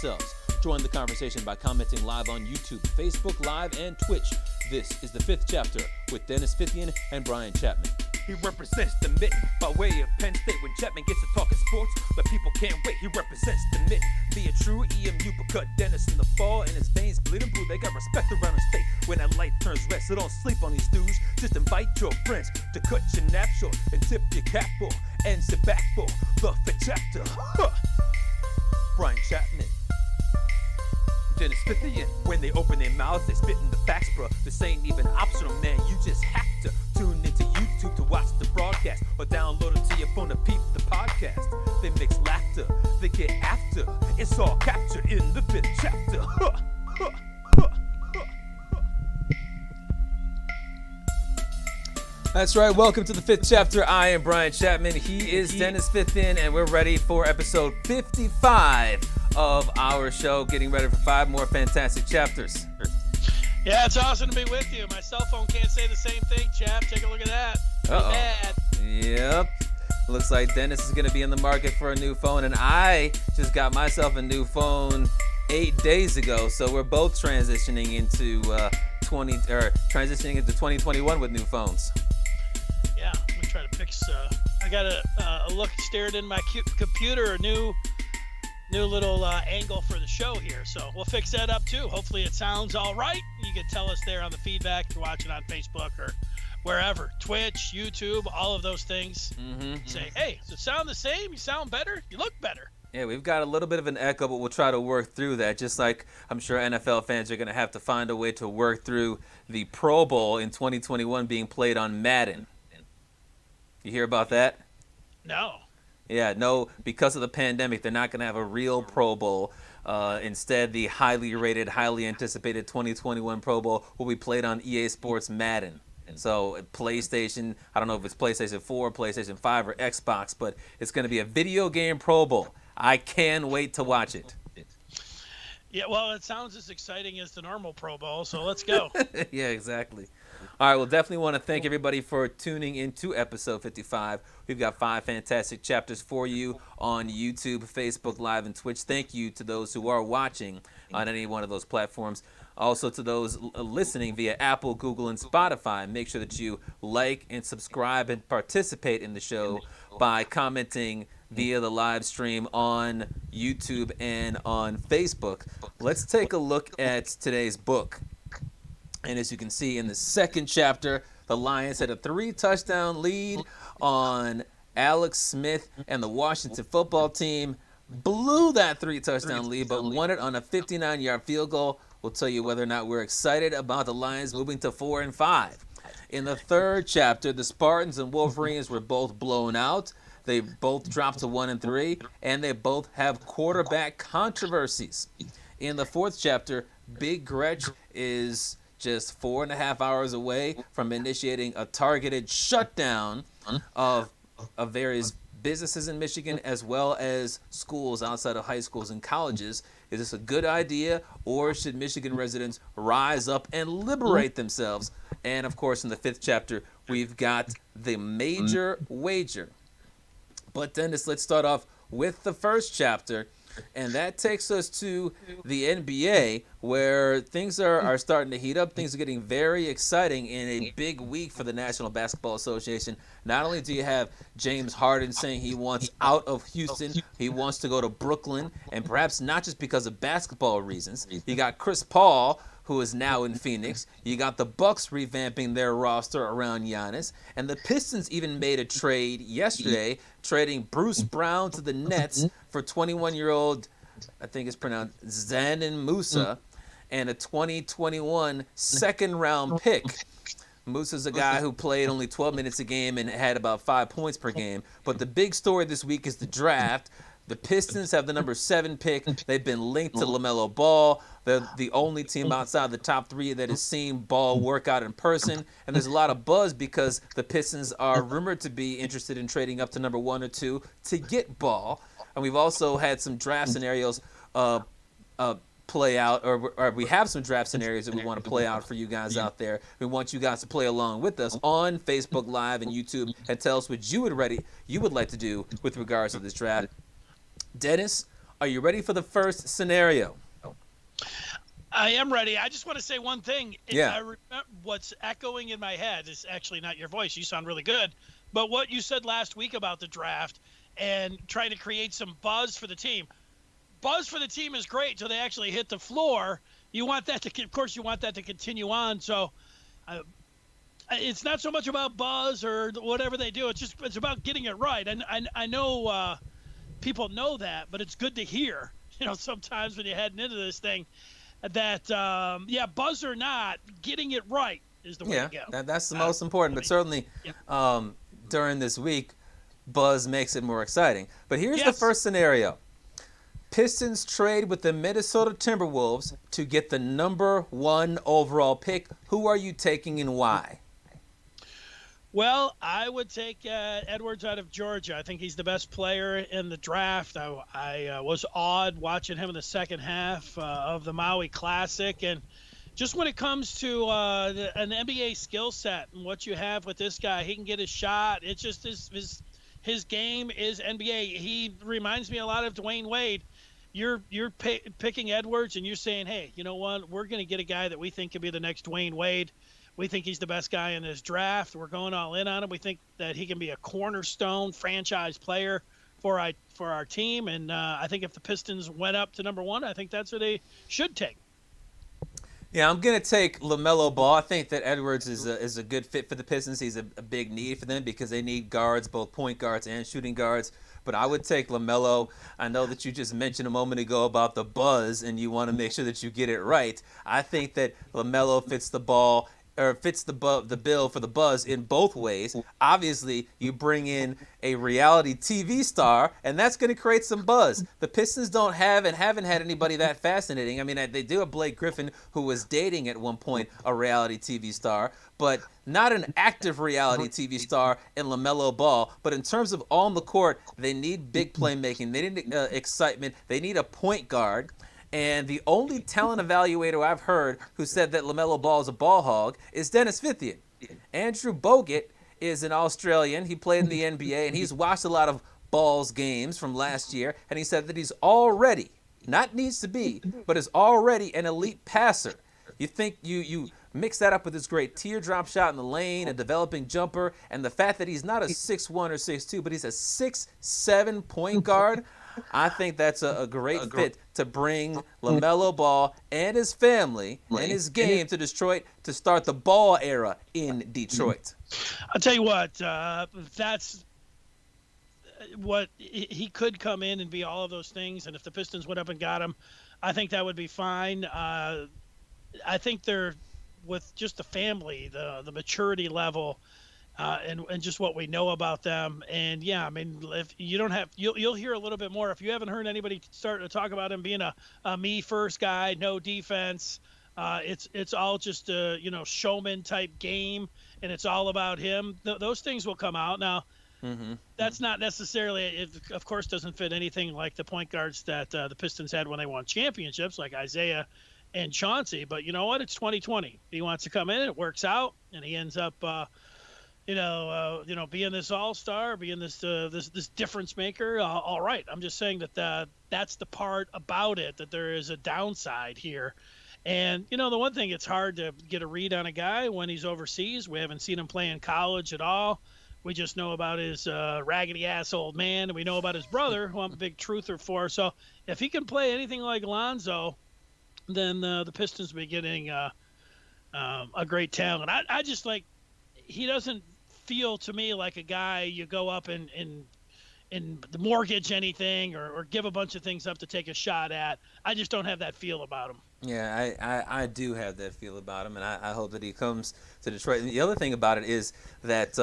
yourselves. Join the conversation by commenting live on YouTube, Facebook Live, and Twitch. This is the Fifth Chapter with Dennis Fithian and Brian Chapman. He represents the Mitten by way of Penn State. When Chapman gets to talking sports, the people can't wait. He represents the Mitten. Be a true EMU, but cut Dennis in the fall, and his veins bleeding blue. They got respect around the state. When that light turns red, so don't sleep on these dudes. Just invite your friends to cut your nap short and tip your cap for and sit back for the Fifth Chapter. Brian Chapman, Dennis Fithian. When they open their mouths, they spit in the facts, bro. This ain't even optional, man. You just have to tune into YouTube to watch the broadcast or download it to your phone to peep the podcast. They mix laughter, they get after. It's all captured in the Fifth Chapter. That's right. Welcome to the Fifth Chapter. I am Brian Chapman. He is Dennis Fithian, and we're ready for episode 55 of our show. Getting ready for 5 more fantastic chapters. Yeah, it's awesome to be with you. My cell phone can't say the same thing, chap. Take a look at that. Uh-oh. Yep. Looks like Dennis is going to be in the market for a new phone, and I just got myself a new phone 8 days ago. So we're both transitioning into 2021 with new phones. Yeah, I'm gonna try to fix. I got a look stared in my computer, a new little angle for the show here. So we'll fix that up too. Hopefully it sounds all right. You can tell us there on the feedback if you're watching on Facebook or wherever, Twitch, YouTube, all of those things. Say, hey, does it sound the same? You sound better? You look better. Yeah, we've got a little bit of an echo, but we'll try to work through that. Just like I'm sure NFL fans are going to have to find a way to work through the Pro Bowl in 2021 being played on Madden. You hear about that? No. Yeah, no, because of the pandemic, they're not going to have a real Pro Bowl. Instead, the highly rated, highly anticipated 2021 Pro Bowl will be played on EA Sports Madden. So PlayStation, I don't know if it's PlayStation 4, PlayStation 5, or Xbox, but it's going to be a video game Pro Bowl. I can't wait to watch it. Yeah, well, it sounds as exciting as the normal Pro Bowl, so let's go. Yeah, exactly. All right, well, definitely want to thank everybody for tuning into episode 55. We've got 5 fantastic chapters for you on YouTube, Facebook Live, and Twitch. Thank you to those who are watching on any one of those platforms. Also to those listening via Apple, Google, and Spotify. Make sure that you like and subscribe and participate in the show by commenting via the live stream on YouTube and on Facebook. Let's take a look at today's book. And as you can see in the second chapter, the Lions had a 3-touchdown lead on Alex Smith and the Washington football team. Blew that 3-touchdown lead, but won it on a 59-yard field goal. We'll tell you whether or not we're excited about the Lions moving to 4-5. In the third chapter, the Spartans and Wolverines were both blown out. They both dropped to 1-3, and they both have quarterback controversies. In the fourth chapter, Big Gretch is just 4.5 hours away from initiating a targeted shutdown of various businesses in Michigan as well as schools outside of high schools and colleges. Is this a good idea, or should Michigan residents rise up and liberate themselves? And of course, in the fifth chapter, we've got the major wager. But Dennis, let's start off with the first chapter, and that takes us to the NBA, where things are starting to heat up. Things are getting very exciting in a big week for the National Basketball Association. Not only do you have James Harden saying he wants out of Houston, he wants to go to Brooklyn, and perhaps not just because of basketball reasons. You got Chris Paul, who is now in Phoenix. You got the Bucks revamping their roster around Giannis. And the Pistons even made a trade yesterday, trading Bruce Brown to the Nets for 21-year-old, I think it's pronounced, Zanin Musa, and a 2021 second-round pick. Musa's a guy who played only 12 minutes a game and had about 5 points per game. But the big story this week is the draft. The Pistons have the number 7 pick. They've been linked to LaMelo Ball. They're the only team outside the top 3 that has seen Ball work out in person. And there's a lot of buzz because the Pistons are rumored to be interested in trading up to number 1 or 2 to get Ball. And we've also had some draft scenarios play out, or we have some draft scenarios that we want to play out for you guys out there. We want you guys to play along with us on Facebook Live and YouTube and tell us what you would like to do with regards to this draft. Dennis, Are you ready for the first scenario? I am ready. I just want to say one thing. Yeah. I remember what's echoing in my head is actually not your voice. You sound really good. But what you said last week about the draft and trying to create some buzz for the team. Buzz for the team is great till they actually hit the floor. You want that to, of course, you want that to continue on. So it's not so much about buzz or whatever they do. It's about getting it right. And I know people know that, but it's good to hear. Sometimes when you're heading into this thing, that buzz or not, getting it right is the way to go. That's the most important. But certainly, during this week, buzz makes it more exciting. But here's the first scenario. Pistons trade with the Minnesota Timberwolves to get the number 1 overall pick. Who are you taking and why? Well, I would take Edwards out of Georgia. I think he's the best player in the draft. I was awed watching him in the second half of the Maui Classic. And just when it comes to an NBA skill set and what you have with this guy, he can get his shot. It's just his game is NBA. He reminds me a lot of Dwayne Wade. You're picking Edwards and you're saying, hey, you know what? We're going to get a guy that we think could be the next Dwayne Wade. We think he's the best guy in this draft. We're going all in on him. We think that he can be a cornerstone franchise player for our team. And I think if the Pistons went up to number 1, I think that's what they should take. Yeah, I'm going to take LaMelo Ball. I think that Edwards is a good fit for the Pistons. He's a big need for them because they need guards, both point guards and shooting guards. But I would take LaMelo. I know that you just mentioned a moment ago about the buzz, and you want to make sure that you get it right. I think that LaMelo fits the bill for the buzz in both ways. Obviously, you bring in a reality TV star, and that's going to create some buzz. The Pistons don't have and haven't had anybody that fascinating. I mean, they do have Blake Griffin, who was dating at one point a reality TV star, but not an active reality TV star in LaMelo Ball. But in terms of on the court, they need big playmaking. They need excitement. They need a point guard. And the only talent evaluator I've heard who said that LaMelo Ball is a ball hog is Dennis Fithian. Andrew Bogut is an Australian. He played in the NBA, and he's watched a lot of Ball's games from last year, and he said that he's already, not needs to be, but is already an elite passer. You think you mix that up with his great teardrop shot in the lane, a developing jumper, and the fact that he's not a 6'1 or 6'2, but he's a 6'7 point guard. I think that's a great fit to bring LaMelo Ball and his family and his game to Detroit to start the Ball era in Detroit. I'll tell you what, that's what he could come in and be all of those things. And if the Pistons went up and got him, I think that would be fine. I think they're with just the family, the maturity level, and just what we know about them. And yeah, I mean, if you don't have, you'll hear a little bit more. If you haven't heard anybody start to talk about him being a me first guy, no defense, it's all just a showman type game, and it's all about him. Those things will come out now. That's not necessarily, it of course doesn't fit anything like the point guards that the Pistons had when they won championships, like Isaiah and Chauncey. But you know what? It's 2020. He wants to come in, it works out, and he ends up being this all-star, being this difference maker. All right. I'm just saying that that's the part about it, that there is a downside here. And, the one thing, it's hard to get a read on a guy when he's overseas. We haven't seen him play in college at all. We just know about his raggedy-ass old man, and we know about his brother, who I'm a big truther for. So if he can play anything like Lonzo, then the Pistons will be getting a great talent. I just he doesn't feel to me like a guy you go up and mortgage anything or give a bunch of things up to take a shot at. I just don't have that feel about him. Yeah, I do have that feel about him, and I hope that he comes to Detroit. And the other thing about it is that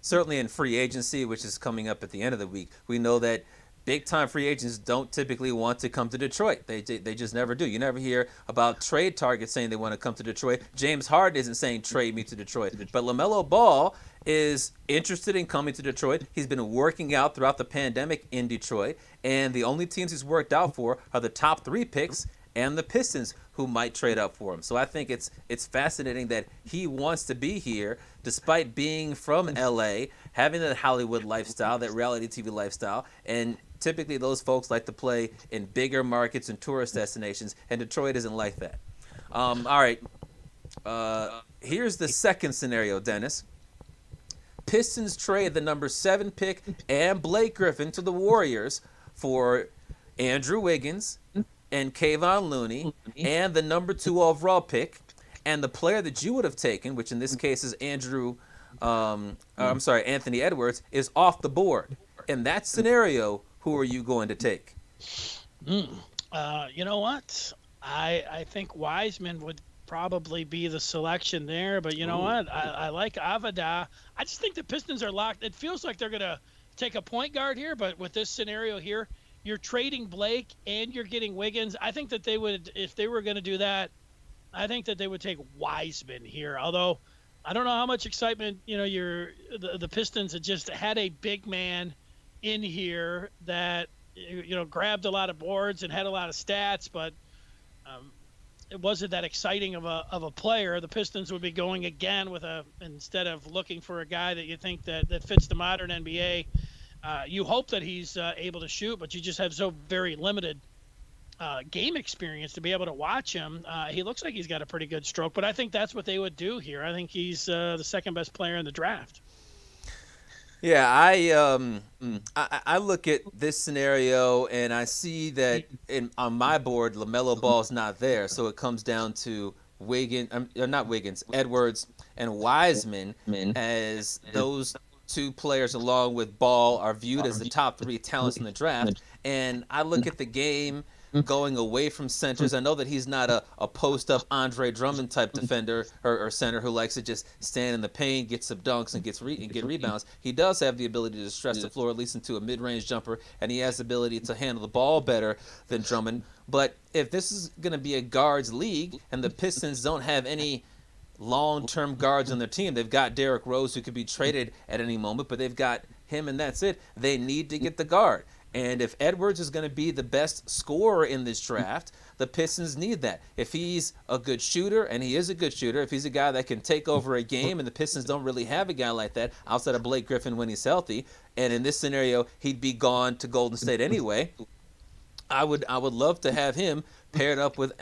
certainly in free agency, which is coming up at the end of the week, we know that big-time free agents don't typically want to come to Detroit. They just never do. You never hear about trade targets saying they want to come to Detroit. James Harden isn't saying trade me to Detroit. But LaMelo Ball is interested in coming to Detroit. He's been working out throughout the pandemic in Detroit, and the only teams he's worked out for are the top 3 picks and the Pistons, who might trade up for him. So I think it's fascinating that he wants to be here despite being from LA, having that Hollywood lifestyle, that reality TV lifestyle, and typically those folks like to play in bigger markets and tourist destinations, and Detroit isn't like that. All right. Here's the second scenario, Dennis. Pistons trade the number 7 pick and Blake Griffin to the Warriors for Andrew Wiggins and Kayvon Looney and the number 2 overall pick, and the player that you would have taken, which in this case is Anthony Edwards, is off the board. In that scenario, who are you going to take? You know what? I think Wiseman would probably be the selection there, but you know what? I like Avada. I just think the Pistons are locked. It feels like they're going to take a point guard here, but with this scenario here, you're trading Blake and you're getting Wiggins. I think that they would, if they were going to do that, I think that they would take Wiseman here. Although I don't know how much excitement, the Pistons had just had a big man in here that, grabbed a lot of boards and had a lot of stats, but it wasn't that exciting of a player. The Pistons would be going again instead of looking for a guy that you think that fits the modern NBA. You hope that he's able to shoot, but you just have so very limited game experience to be able to watch him. He looks like he's got a pretty good stroke, but I think that's what they would do here. I think he's the second best player in the draft. Yeah, I look at this scenario and I see that on my board, LaMelo Ball's not there, so it comes down to Edwards and Wiseman, as those two players along with Ball are viewed as the top 3 talents in the draft. And I look at the game going away from centers. I know that he's not a post-up Andre Drummond type defender or center who likes to just stand in the paint, get some dunks, and get rebounds. He does have the ability to stretch the floor, at least into a mid-range jumper, and he has the ability to handle the ball better than Drummond. But if this is going to be a guards league and the Pistons don't have any long-term guards on their team, they've got Derrick Rose who could be traded at any moment, but they've got him and that's it. They need to get the guard. And if Edwards is going to be the best scorer in this draft, the Pistons need that. If he's a good shooter, and he is a good shooter, if he's a guy that can take over a game, and the Pistons don't really have a guy like that outside of Blake Griffin when he's healthy, and in this scenario, he'd be gone to Golden State anyway, I would love to have him paired up with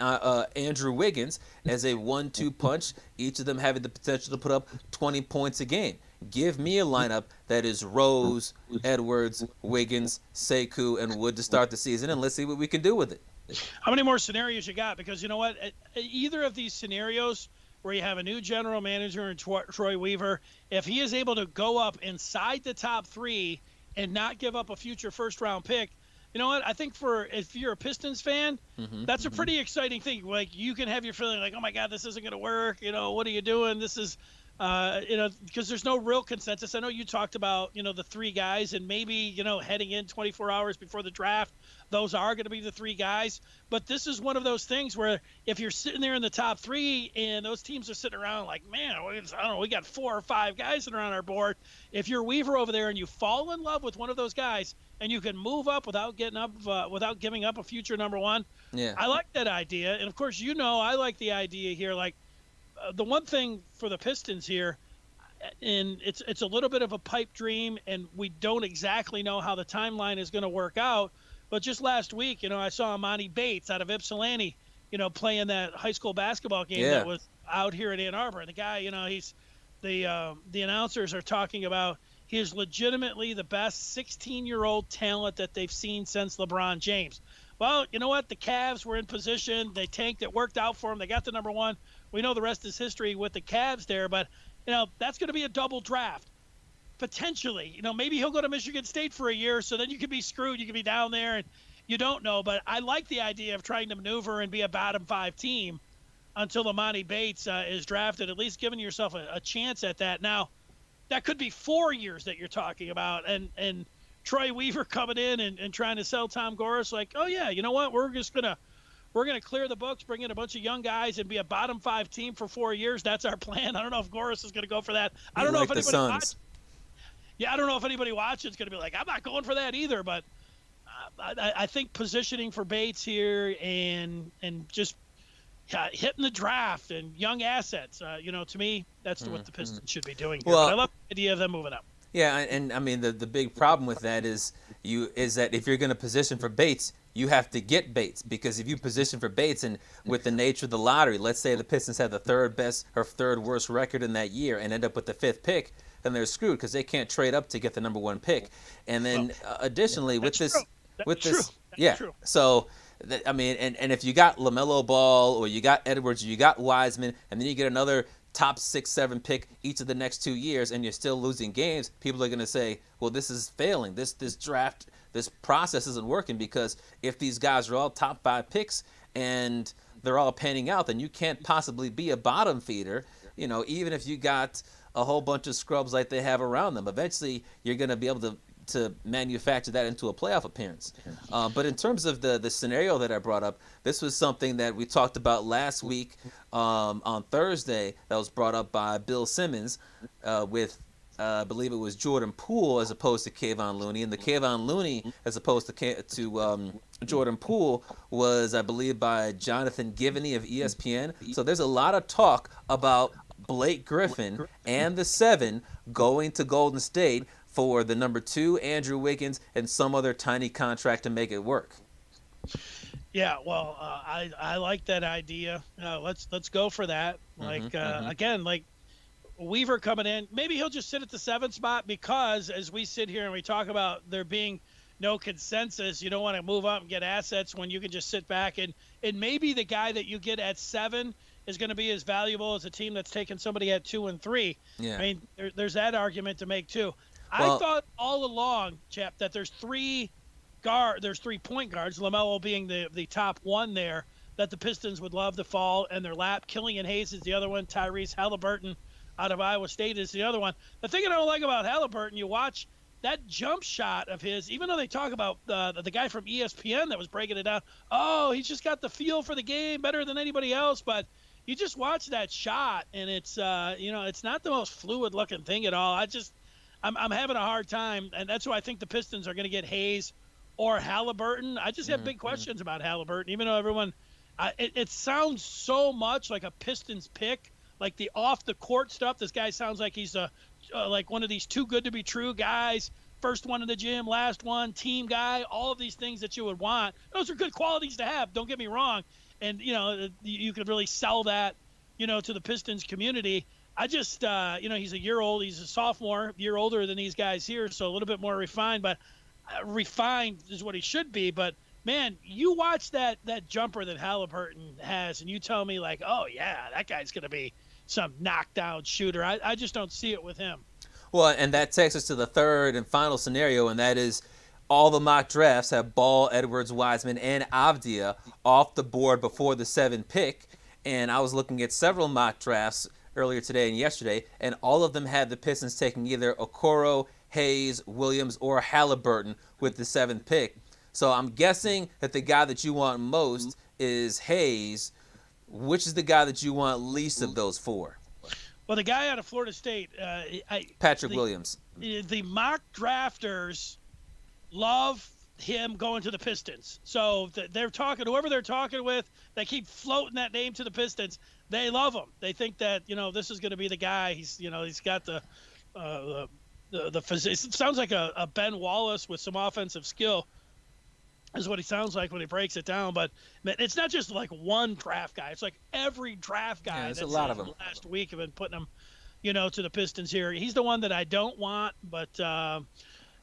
Andrew Wiggins as a 1-2 punch, each of them having the potential to put up 20 points a game. Give me a lineup that is Rose, Edwards, Wiggins, Sekou, and Wood to start the season, and let's see what we can do with it. How many more scenarios you got? Because you know what? Either of these scenarios where you have a new general manager in Troy Weaver, if he is able to go up inside the top 3 and not give up a future first-round pick, you know what? I think if you're a Pistons fan, that's a pretty exciting thing. Like, you can have your feeling like, oh, my God, this isn't going to work. What are you doing? This is because there's no real consensus. I know you talked about, the 3 guys, and maybe, heading in 24 hours before the draft, those are going to be the 3 guys. But this is one of those things where if you're sitting there in the top 3 and those teams are sitting around like, man, I don't know, we got 4 or 5 guys that are on our board. If you're Weaver over there and you fall in love with one of those guys and you can move up without giving up a future number 1, I like that idea. And of course, I like the idea here, like, the one thing for the Pistons here, and it's a little bit of a pipe dream, and we don't exactly know how the timeline is going to work out. But just last week, I saw Amani Bates out of Ypsilanti, playing that high school basketball game that was out here in Ann Arbor. And the guy, he's the announcers are talking about he is legitimately the best 16-year-old talent that they've seen since LeBron James. Well, you know what? The Cavs were in position. They tanked. It worked out for them. They got the number 1. We know the rest is history with the Cavs there, but, that's going to be a double draft. Potentially. Maybe he'll go to Michigan State for a year, so then you could be screwed. You could be down there, and you don't know. But I like the idea of trying to maneuver and be a bottom 5 team until Amani Bates is drafted, at least giving yourself a chance at that. Now, that could be 4 years that you're talking about, and Troy Weaver coming in and trying to sell Tom Gores like, oh, yeah, you know what, we're going to clear the books, bring in a bunch of young guys, and be a bottom 5 team for 4 years. That's our plan. I don't know if Gores is going to go for that. I don't know if anybody watches. Yeah, I don't know if anybody watching is going to be like, I'm not going for that either. But I think positioning for Bates here and just hitting the draft and young assets, to me, that's what the Pistons should be doing here. Well, but I love the idea of them moving up. Yeah, and I mean the big problem with that is that if you're going to position for Bates, you have to get Bates, because if you position for Bates, and with the nature of the lottery, let's say the Pistons had the third best or third worst record in that year and end up with the fifth pick, then they're screwed because they can't trade up to get the number one pick. And then additionally with this, yeah, true. so. I mean, and if you got LaMelo Ball or you got Edwards or you got Wiseman, and then you get another top 6, 7 pick each of the next 2 years, and you're still losing games, people are going to say, well, this is failing. This draft, this process isn't working, because if these guys are all top 5 picks and they're all panning out, then you can't possibly be a bottom feeder, even if you got a whole bunch of scrubs like they have around them. Eventually, you're going to be able to manufacture that into a playoff appearance. But in terms of the scenario that I brought up, this was something that we talked about last week on Thursday, that was brought up by Bill Simmons with, I believe it was Jordan Poole as opposed to Kayvon Looney. And the Kayvon Looney as opposed to Jordan Poole was, I believe, by Jonathan Givney of ESPN. So there's a lot of talk about Blake Griffin and the 7 going to Golden State for the number 2, Andrew Wiggins, and some other tiny contract to make it work. Yeah, well, I like that idea. Let's go for that. Again, like Weaver coming in, maybe he'll just sit at the 7th spot, because as we sit here and we talk about there being no consensus, you don't want to move up and get assets when you can just sit back and maybe the guy that you get at 7 is going to be as valuable as a team that's taking somebody at 2 and 3. Yeah. I mean, there's that argument to make too. Well, I thought all along, Chap, that there's 3 point guards, LaMelo being the top one there, that the Pistons would love to fall in their lap. Killian Hayes is the other one. Tyrese Halliburton out of Iowa State is the other one. The thing I don't like about Halliburton, you watch that jump shot of his, even though they talk about the guy from ESPN that was breaking it down, oh, he's just got the feel for the game better than anybody else, but you just watch that shot, and it's it's not the most fluid looking thing at all. I'm having a hard time, and that's why I think the Pistons are going to get Hayes or Halliburton. I just have big questions about Halliburton, even though everyone it sounds so much like a Pistons pick, like the off-the-court stuff. This guy sounds like he's like one of these too good to be true guys, first one in the gym, last one, team guy, all of these things that you would want. Those are good qualities to have, don't get me wrong, and you could really sell that to the Pistons community. I just, he's a year old. He's a sophomore, year older than these guys here, so a little bit more refined. But refined is what he should be. But, man, you watch that jumper that Halliburton has, and you tell me, like, oh, yeah, that guy's going to be some knockdown shooter. I just don't see it with him. Well, and that takes us to the third and final scenario, and that is all the mock drafts have Ball, Edwards, Wiseman, and Avdia off the board before the 7th pick. And I was looking at several mock drafts earlier today and yesterday, and all of them had the Pistons taking either Okoro, Hayes, Williams, or Halliburton with the 7th pick. So I'm guessing that the guy that you want most is Hayes. Which is the guy that you want least of those 4? Well, the guy out of Florida State, Patrick Williams. The mock drafters love him going to the Pistons. So they're talking, whoever they're talking with, they keep floating that name to the Pistons. They love him. They think that, this is going to be the guy. He's got the it sounds like a Ben Wallace with some offensive skill is what he sounds like when he breaks it down. But man, it's not just like one draft guy. It's like every draft guy. Yeah, there's a lot of them. Last week have been putting him, to the Pistons here. He's the one that I don't want, but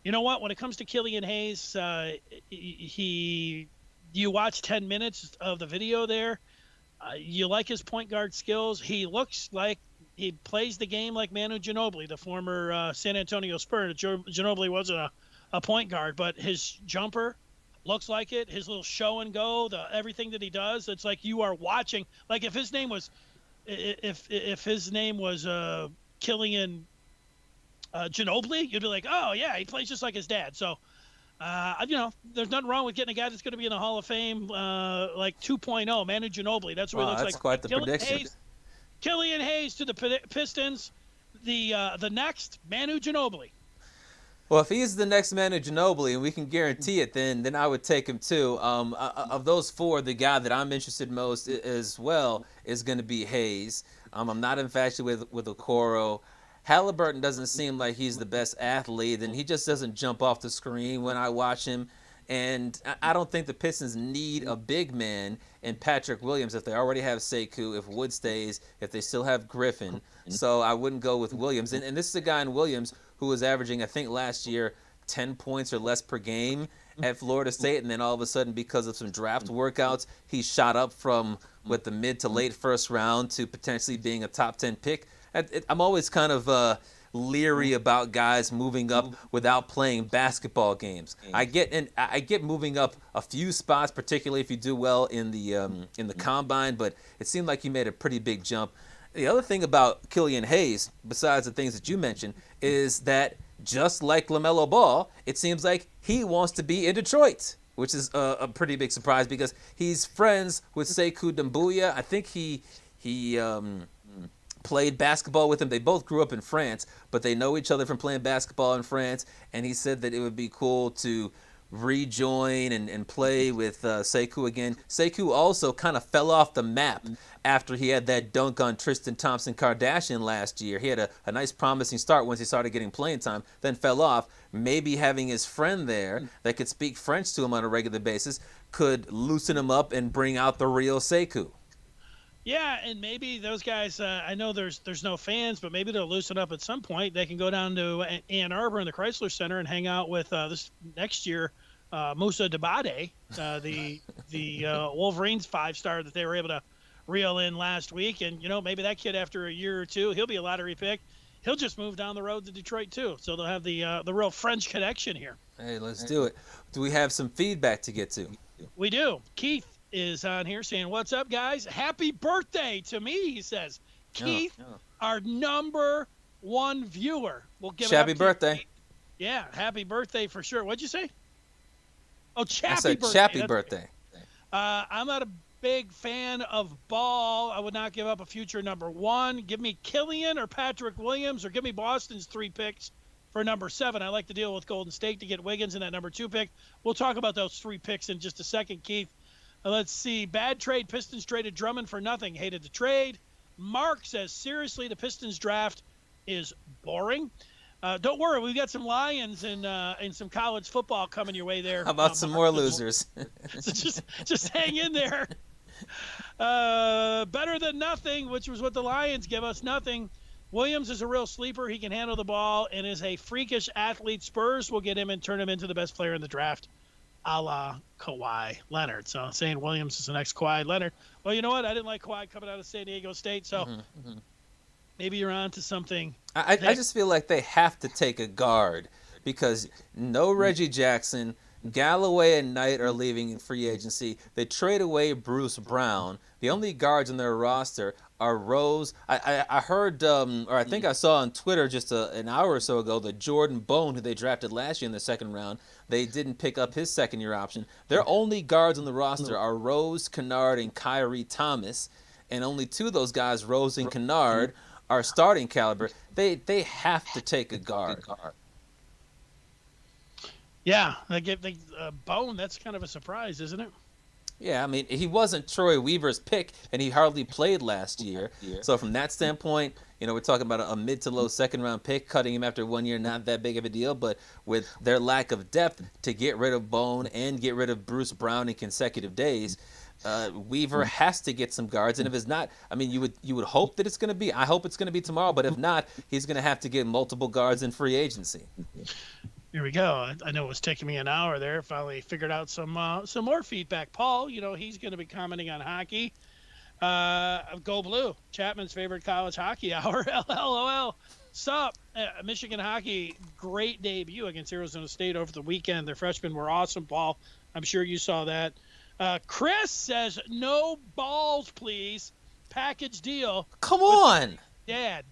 you know what? When it comes to Killian Hayes, you watch 10 minutes of the video there. You like his point guard skills. He looks like he plays the game like Manu Ginobili, the former San Antonio Spur. Ginobili wasn't a point guard, but his jumper looks like it. His little show and go, everything that he does, it's like you are watching. Like if his name was Killian Ginobili, you'd be like, oh yeah, he plays just like his dad. So there's nothing wrong with getting a guy that's going to be in the Hall of Fame like 2.0, Manu Ginobili. That's what he looks like. That's quite the prediction. Killian Hayes to the Pistons. The next Manu Ginobili. Well, if he's the next Manu Ginobili and we can guarantee it, then I would take him too. Of those 4, the guy that I'm interested most as well is going to be Hayes. I'm not infatuated with Okoro. Halliburton doesn't seem like he's the best athlete, and he just doesn't jump off the screen when I watch him. And I don't think the Pistons need a big man in Patrick Williams if they already have Sekou, if Wood stays, if they still have Griffin. So I wouldn't go with Williams. And this is a guy in Williams who was averaging, I think last year, 10 points or less per game at Florida State. And then all of a sudden, because of some draft workouts, he shot up from the mid to late first round to potentially being a top 10 pick. I'm always kind of leery about guys moving up without playing basketball games. I get moving up a few spots, particularly if you do well in the combine, but it seemed like you made a pretty big jump. The other thing about Killian Hayes, besides the things that you mentioned, is that just like LaMelo Ball, it seems like he wants to be in Detroit, which is a pretty big surprise because he's friends with Sekou Doumbouya. I think he played basketball with him. They both grew up in France, but they know each other from playing basketball in France. And he said that it would be cool to rejoin and play with Sekou again. Sekou also kind of fell off the map after he had that dunk on Tristan Thompson-Kardashian last year. He had a nice promising start once he started getting playing time, then fell off. Maybe having his friend there that could speak French to him on a regular basis could loosen him up and bring out the real Sekou. Yeah, and maybe those guys, I know there's no fans, but maybe they'll loosen up at some point. They can go down to Ann Arbor in the Chrysler Center and hang out with this next year, Moussa Dabate, the Wolverines 5-star that they were able to reel in last week. And, maybe that kid after a year or two, he'll be a lottery pick. He'll just move down the road to Detroit, too. So they'll have the real French connection here. Hey, let's do it. Do we have some feedback to get to? We do. Keith is on here saying, "What's up, guys? Happy birthday to me," he says. Keith, our number one viewer. We'll give happy birthday. Keith. Yeah, happy birthday for sure. What'd you say? Oh, Chappy I said birthday. Chappy birthday. I'm not a big fan of Ball. I would not give up a future number one. Give me Killian or Patrick Williams, or give me Boston's 3 picks for number 7. I like to deal with Golden State to get Wiggins in that number 2 pick. We'll talk about those 3 picks in just a second, Keith. Let's see. Bad trade. Pistons traded Drummond for nothing. Hated the trade. Mark says, seriously, the Pistons draft is boring. Don't worry. We've got some Lions and some college football coming your way there. How about some more losers? So just hang in there. Better than nothing, which was what the Lions give us. Nothing. Williams is a real sleeper. He can handle the ball and is a freakish athlete. Spurs will get him and turn him into the best player in the draft, a la Kawhi Leonard. So saying Williams is the next Kawhi Leonard. Well, you know what? I didn't like Kawhi coming out of San Diego State, so maybe you're on to something. I just feel like they have to take a guard because no Reggie Jackson, Galloway and Knight are leaving in free agency. They trade away Bruce Brown. The only guards on their roster are Rose. I heard, or I think I saw on Twitter just an hour or so ago that Jordan Bone, who they drafted last year in the second round, they didn't pick up his second-year option. Their only guards on the roster are Rose, Kennard, and Kyrie Thomas, and only 2 of those guys, Rose and Kennard, are starting caliber. They have to take a guard. Yeah, Bone, that's kind of a surprise, isn't it? Yeah, I mean, he wasn't Troy Weaver's pick, and he hardly played last year. So from that standpoint, we're talking about a mid to low second-round pick, cutting him after 1 year, not that big of a deal. But with their lack of depth to get rid of Bone and get rid of Bruce Brown in consecutive days, Weaver has to get some guards. And if it's not, I mean, you would hope that it's going to be. I hope it's going to be tomorrow. But if not, he's going to have to get multiple guards in free agency. Here we go. I know it was taking me an hour there. Finally figured out some more feedback. Paul, he's going to be commenting on hockey. Go Blue, Chapman's favorite college hockey hour. LOL. Sup? Michigan hockey, great debut against Arizona State over the weekend. Their freshmen were awesome, Paul. I'm sure you saw that. Chris says, no balls, please. Package deal. Come on. Dad.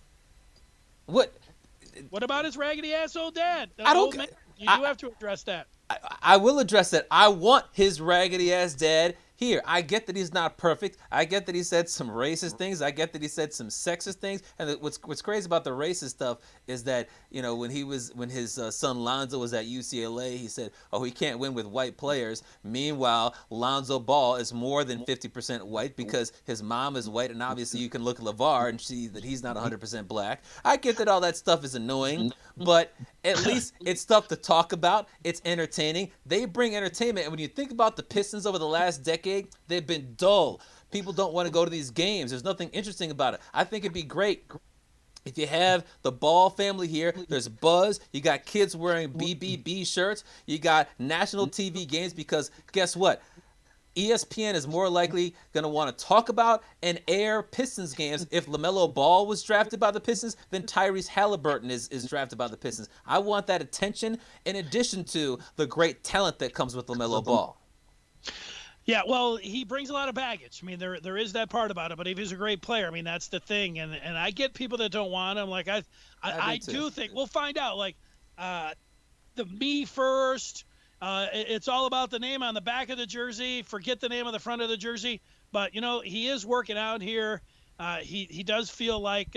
What about his raggedy ass old dad? I don't. You do have to address that. I will address that. I want his raggedy ass dad here, I get that he's not perfect. I get that he said some racist things. I get that he said some sexist things. And what's crazy about the racist stuff is that, you know, when his son Lonzo was at UCLA, he said, "Oh, he can't win with white players." Meanwhile, Lonzo Ball is more than 50% white because his mom is white, and obviously you can look at LeVar and see that he's not 100% black. I get that all that stuff is annoying, but at least it's stuff to talk about. It's entertaining. They bring entertainment, and when you think about the Pistons over the last decade, they've been dull. People don't want to go to these games. There's nothing interesting about it. I think it'd be great if you have the Ball family here. There's buzz. You got kids wearing BBB shirts. You got national TV games because guess what? ESPN is more likely going to want to talk about and air Pistons games if LaMelo Ball was drafted by the Pistons than Tyrese Halliburton is drafted by the Pistons. I want that attention in addition to the great talent that comes with LaMelo Ball. Yeah, well, he brings a lot of baggage. I mean, there is that part about it, but if he's a great player, I mean, that's the thing. And I get people that don't want him. Like, I do think we'll find out. Like, the me first. It's all about the name on the back of the jersey. Forget the name on the front of the jersey. But, you know, he is working out here. He does feel like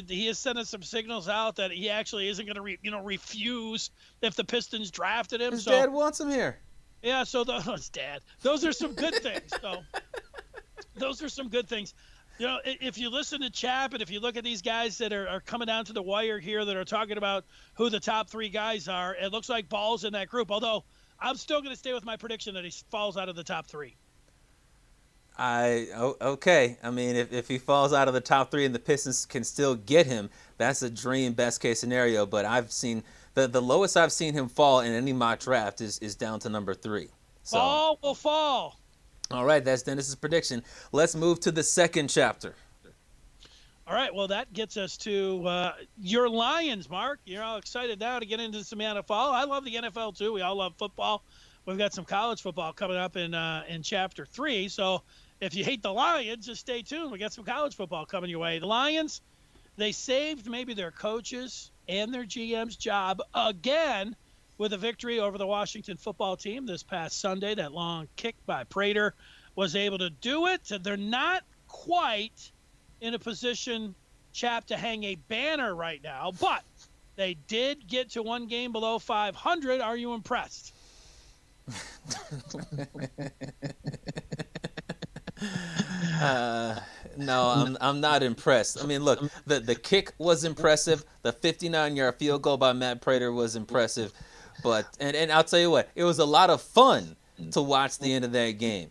he is sending some signals out that he actually isn't going to, refuse if the Pistons drafted him. His dad wants him here. Yeah, so his dad. Those are some good things. So those are some good things. You know, if you listen to Chap and if you look at these guys that are coming down to the wire here that are talking about who the top three guys are, it looks like Ball's in that group. Although I'm still going to stay with my prediction that he falls out of the top three. Okay. I mean, if he falls out of the top three and the Pistons can still get him, that's a dream best case scenario. But I've seen the lowest I've seen him fall in any mock draft is down to number 3. So, Ball will fall. All right, that's Dennis's prediction. Let's move to the second chapter. All right, well, that gets us to your Lions, Mark. You're all excited now to get into some NFL. I love the NFL, too. We all love football. We've got some college football coming up in Chapter 3. So if you hate the Lions, just stay tuned. We got some college football coming your way. The Lions, they saved maybe their coaches and their GM's job again with a victory over the Washington football team this past Sunday. That long kick by Prater was able to do it. They're not quite in a position, Chap, to hang a banner right now, but they did get to one game below 500. Are you impressed? No, I'm not impressed. I mean, look, the kick was impressive. The 59-yard field goal by Matt Prater was impressive. But and I'll tell you what, it was a lot of fun to watch the end of that game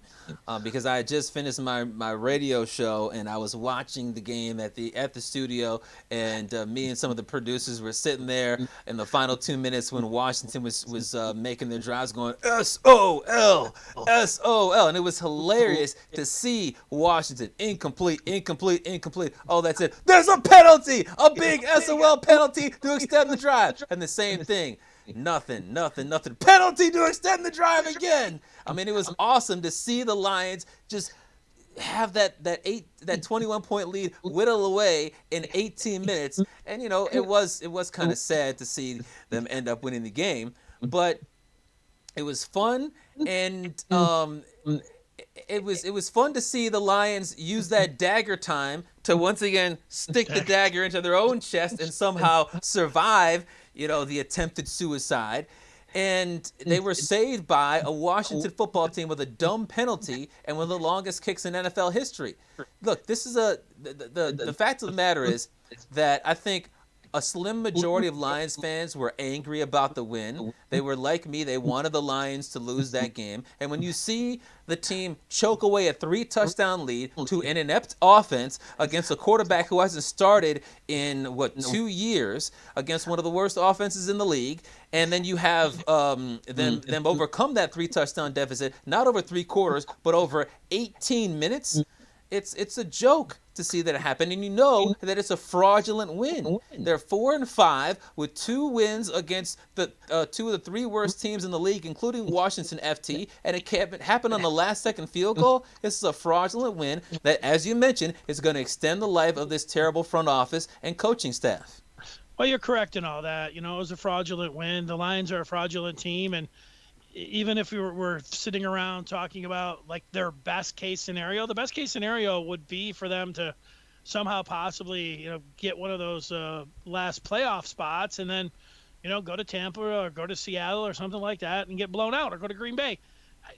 because I had just finished my radio show and I was watching the game at the studio, and me and some of the producers were sitting there in the final 2 minutes when Washington was making their drives going SOL, SOL, and it was hilarious to see Washington incomplete. Oh, that's it. There's a penalty, a big SOL penalty to extend the drive, and the same thing. Nothing. Penalty to extend the drive again. I mean, it was awesome to see the Lions just have that 21-point lead whittle away in 18 minutes. And, you know, it was kind of sad to see them end up winning the game. But it was fun, and it was fun to see the Lions use that dagger time to once again stick the dagger into their own chest and somehow survive, you know, the attempted suicide. And they were saved by a Washington football team with a dumb penalty and one of the longest kicks in NFL history. Look, this is the fact of the matter is that I think a slim majority of Lions fans were angry about the win. They were like me. They wanted the Lions to lose that game. And when you see the team choke away a 3-touchdown lead to an inept offense against a quarterback who hasn't started in, 2 years, against one of the worst offenses in the league, and then you have them overcome that 3-touchdown deficit, not over 3 quarters, but over 18 minutes, it's a joke to see that happen, and you know that it's a fraudulent win. They're 4-5 with 2 wins against the 2 of the 3 worst teams in the league, including Washington FT, and it happened on the last-second field goal. This is a fraudulent win that, as you mentioned, is going to extend the life of this terrible front office and coaching staff. Well, you're correct in all that. You know, it was a fraudulent win. The Lions are a fraudulent team, and even if we're sitting around talking about like their best case scenario, the best case scenario would be for them to somehow possibly, get one of those last playoff spots and then, go to Tampa or go to Seattle or something like that and get blown out, or go to Green Bay.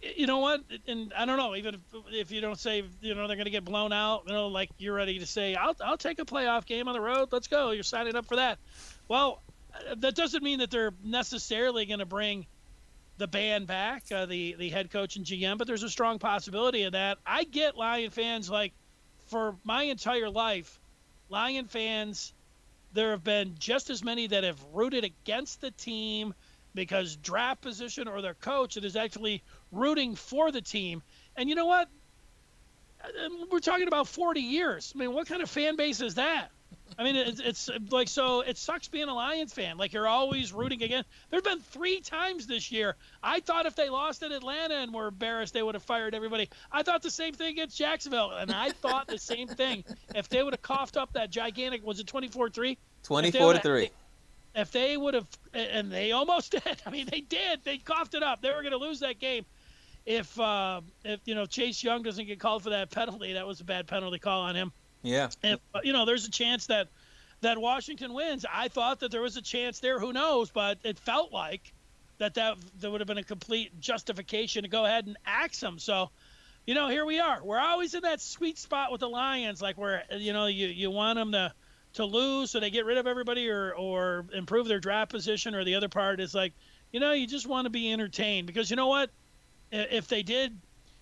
You know what? And I don't know, even if you don't say, they're going to get blown out, like you're ready to say, I'll take a playoff game on the road. Let's go. You're signing up for that. Well, that doesn't mean that they're necessarily going to bring the band back, the head coach and GM, but there's a strong possibility of that. I get Lion fans, like, for my entire life, Lion fans, there have been just as many that have rooted against the team because draft position or their coach that is actually rooting for the team. And you know what? We're talking about 40 years. I mean, what kind of fan base is that? I mean, it's like, so it sucks being a Lions fan. Like, you're always rooting again. There've been 3 times this year. I thought if they lost in Atlanta and were embarrassed, they would have fired everybody. I thought the same thing against Jacksonville, and I thought the same thing if they would have coughed up that gigantic, was it 24-3? 24-3. If they would have, and they almost did. I mean, they did. They coughed it up. They were going to lose that game. If Chase Young doesn't get called for that penalty, that was a bad penalty call on him. Yeah. If there's a chance that Washington wins, I thought that there was a chance there. Who knows? But it felt like that would have been a complete justification to go ahead and axe them. So, here we are. We're always in that sweet spot with the Lions, like where you want them to lose so they get rid of everybody or improve their draft position, or the other part is like, you just want to be entertained, because you know what? If they did.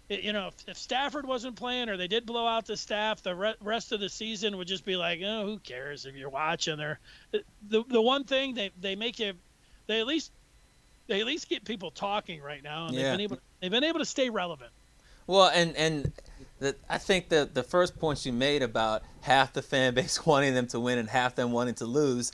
If Stafford wasn't playing or they did blow out the staff, the rest of the season would just be like, oh, who cares if you're watching? The one thing they make you, they at least get people talking right now, and yeah. they've been able to stay relevant. Well, and I think the first point you made about half the fan base wanting them to win and half them wanting to lose.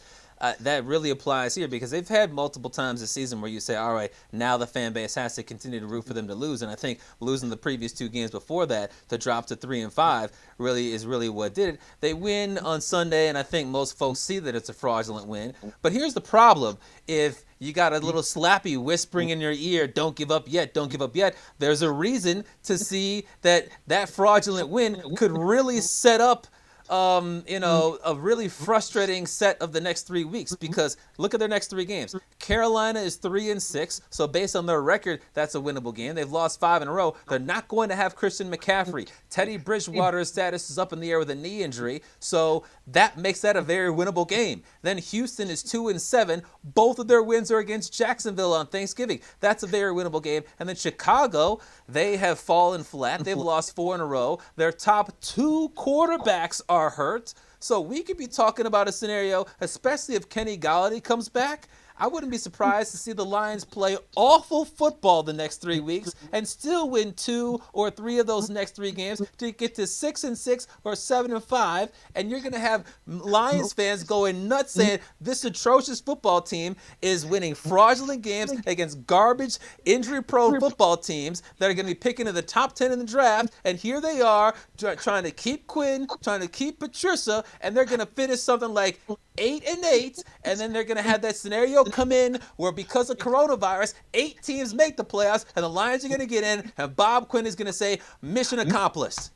That really applies here, because they've had multiple times this season where you say, all right, now the fan base has to continue to root for them to lose. And I think losing the previous 2 games before that to drop to 3-5 is really what did it. They win on Sunday, and I think most folks see that it's a fraudulent win. But here's the problem. If you got a little slappy whispering in your ear, don't give up yet, don't give up yet, there's a reason to see that fraudulent win could really set up a really frustrating set of the next 3 weeks, because look at their next 3 games. Carolina is 3-6, so based on their record, that's a winnable game. They've lost 5 in a row. They're not going to have Christian McCaffrey. Teddy Bridgewater's status is up in the air with a knee injury, so that makes that a very winnable game. Then Houston is 2-7. Both of their wins are against Jacksonville on Thanksgiving. That's a very winnable game. And then Chicago, they have fallen flat. They've lost 4 in a row. Their top 2 quarterbacks are hurt. So we could be talking about a scenario, especially if Kenny Galladay comes back. I wouldn't be surprised to see the Lions play awful football the next 3 weeks and still win 2 or 3 of those next 3 games to get to 6-6 or 7-5. And you're going to have Lions fans going nuts saying this atrocious football team is winning fraudulent games against garbage, injury-prone football teams that are going to be picking in the top 10 in the draft. And here they are trying to keep Quinn, trying to keep Patricia, and they're going to finish something like 8-8, and then they're going to have that scenario come in where, because of coronavirus, 8 teams make the playoffs, and the Lions are going to get in, and Bob Quinn is going to say, mission accomplished.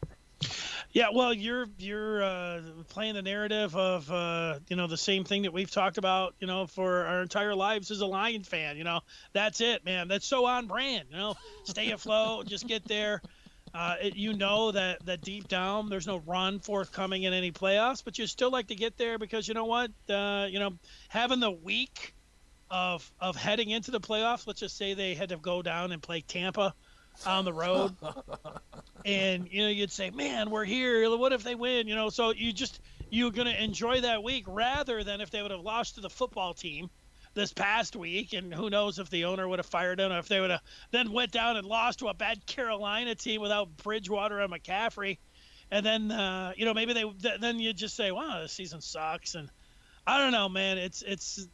Yeah, well, you're playing the narrative of the same thing that we've talked about for our entire lives as a Lions fan. That's it, man. That's so on brand. Stay afloat, just get there. That deep down there's no run forthcoming in any playoffs, but you still like to get there because you know what, having the week of heading into the playoffs. Let's just say they had to go down and play Tampa on the road, and you'd say, man, we're here. What if they win? So you're gonna enjoy that week rather than if they would have lost to the football team this past week, and who knows if the owner would have fired him, or if they would have then went down and lost to a bad Carolina team without Bridgewater and McCaffrey, and then maybe then you just say, wow, this season sucks. And I don't know, man. It's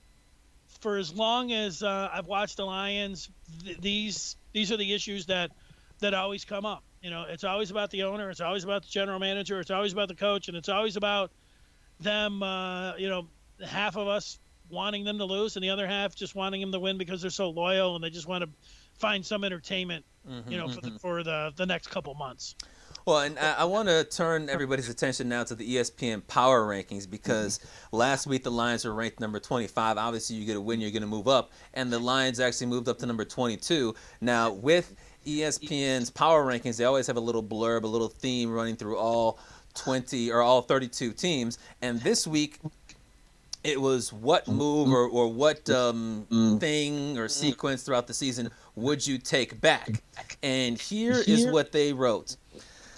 for as long as I've watched the Lions, these are the issues that always come up. It's always about the owner, it's always about the general manager, it's always about the coach, and it's always about them. Half of us wanting them to lose, and the other half just wanting them to win because they're so loyal and they just want to find some entertainment, for the next couple months. Well, and I want to turn everybody's attention now to the ESPN Power Rankings, because last week the Lions were ranked number 25. Obviously, you get a win, you're going to move up, and the Lions actually moved up to number 22. Now, with ESPN's Power Rankings, they always have a little blurb, a little theme running through all 32 teams, and this week it was what move or what thing or sequence throughout the season would you take back? And here is what they wrote.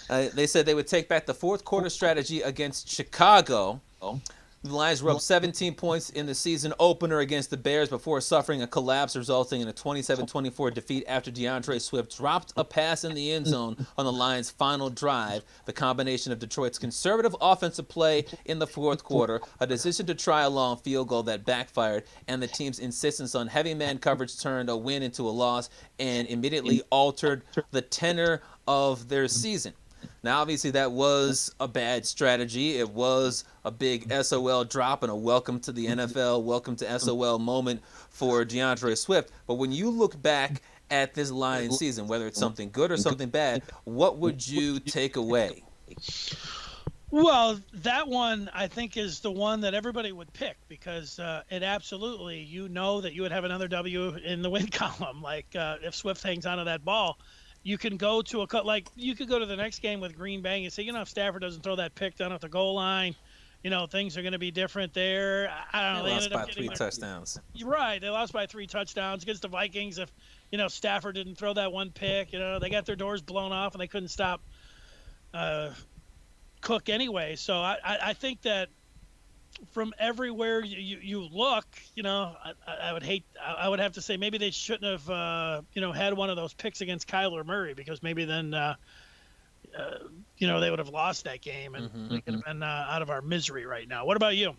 They said they would take back the fourth quarter strategy against Chicago. The Lions were up 17 points in the season opener against the Bears before suffering a collapse resulting in a 27-24 defeat after DeAndre Swift dropped a pass in the end zone on the Lions' final drive. The combination of Detroit's conservative offensive play in the fourth quarter, a decision to try a long field goal that backfired, and the team's insistence on heavy man coverage turned a win into a loss and immediately altered the tenor of their season. Now, obviously, that was a bad strategy. It was a big SOL drop and a welcome to the NFL, welcome to SOL moment for DeAndre Swift. But when you look back at this Lions season, whether it's something good or something bad, what would you take away? Well, that one, I think, is the one that everybody would pick, because it absolutely, that you would have another W in the win column. Like, if Swift hangs onto that ball, you can go to you could go to the next game with Green Bay and say, if Stafford doesn't throw that pick down at the goal line, things are going to be different there. I don't know. They ended up getting 3 touchdowns. You're right. They lost by 3 touchdowns against the Vikings. If, Stafford didn't throw that one pick, they got their doors blown off and they couldn't stop Cook anyway. So I think that from everywhere you look, I would have to say maybe they shouldn't have, had one of those picks against Kyler Murray, because maybe then, they would have lost that game and we could have been out of our misery right now. What about you?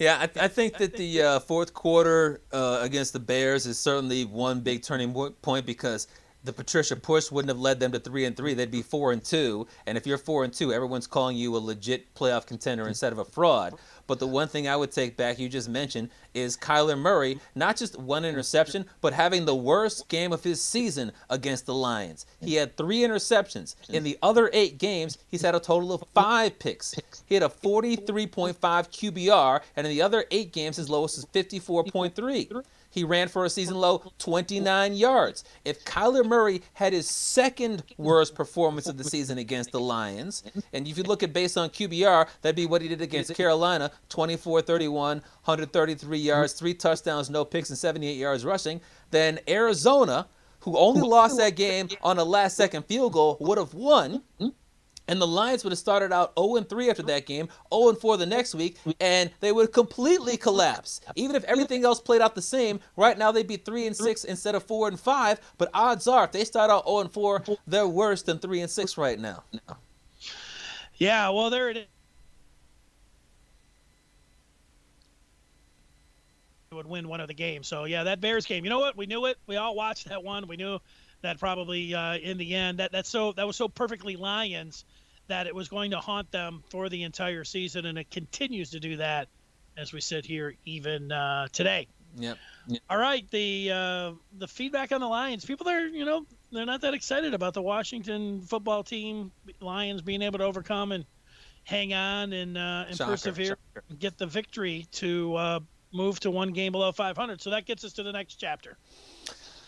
Yeah, I think that the fourth quarter against the Bears is certainly one big turning point, because the Patricia push wouldn't have led them to 3-3. They'd be 4-2. And if you're 4-2, everyone's calling you a legit playoff contender instead of a fraud. But the one thing I would take back, you just mentioned, is Kyler Murray, not just one interception, but having the worst game of his season against the Lions. He had 3 interceptions. In the other 8 games, he's had a total of 5 picks. He had a 43.5 QBR, and in the other 8 games, his lowest is 54.3. He ran for a season low 29 yards. If Kyler Murray had his second worst performance of the season against the Lions, and if you look at based on QBR, that'd be what he did against Carolina, 24-31, 133 yards, 3 touchdowns, no picks, and 78 yards rushing, then Arizona, who only lost that game on a last-second field goal, would have won. And the Lions would have started out 0-3 after that game, 0-4 the next week, and they would completely collapse. Even if everything else played out the same, right now they'd be 3-6 instead of 4-5. But odds are, if they start out 0-4, they're worse than 3-6 right now. Yeah, well, there it is. Would win one of the games. So yeah, that Bears game. You know what? We knew it. We all watched that one. We knew that probably in the end that was so perfectly Lions that it was going to haunt them for the entire season, and it continues to do that as we sit here even today. Yep. All right, the feedback on the Lions. People are, they're not that excited about the Washington football team, Lions being able to overcome and hang on and persevere and get the victory to move to one game below 500. So that gets us to the next chapter.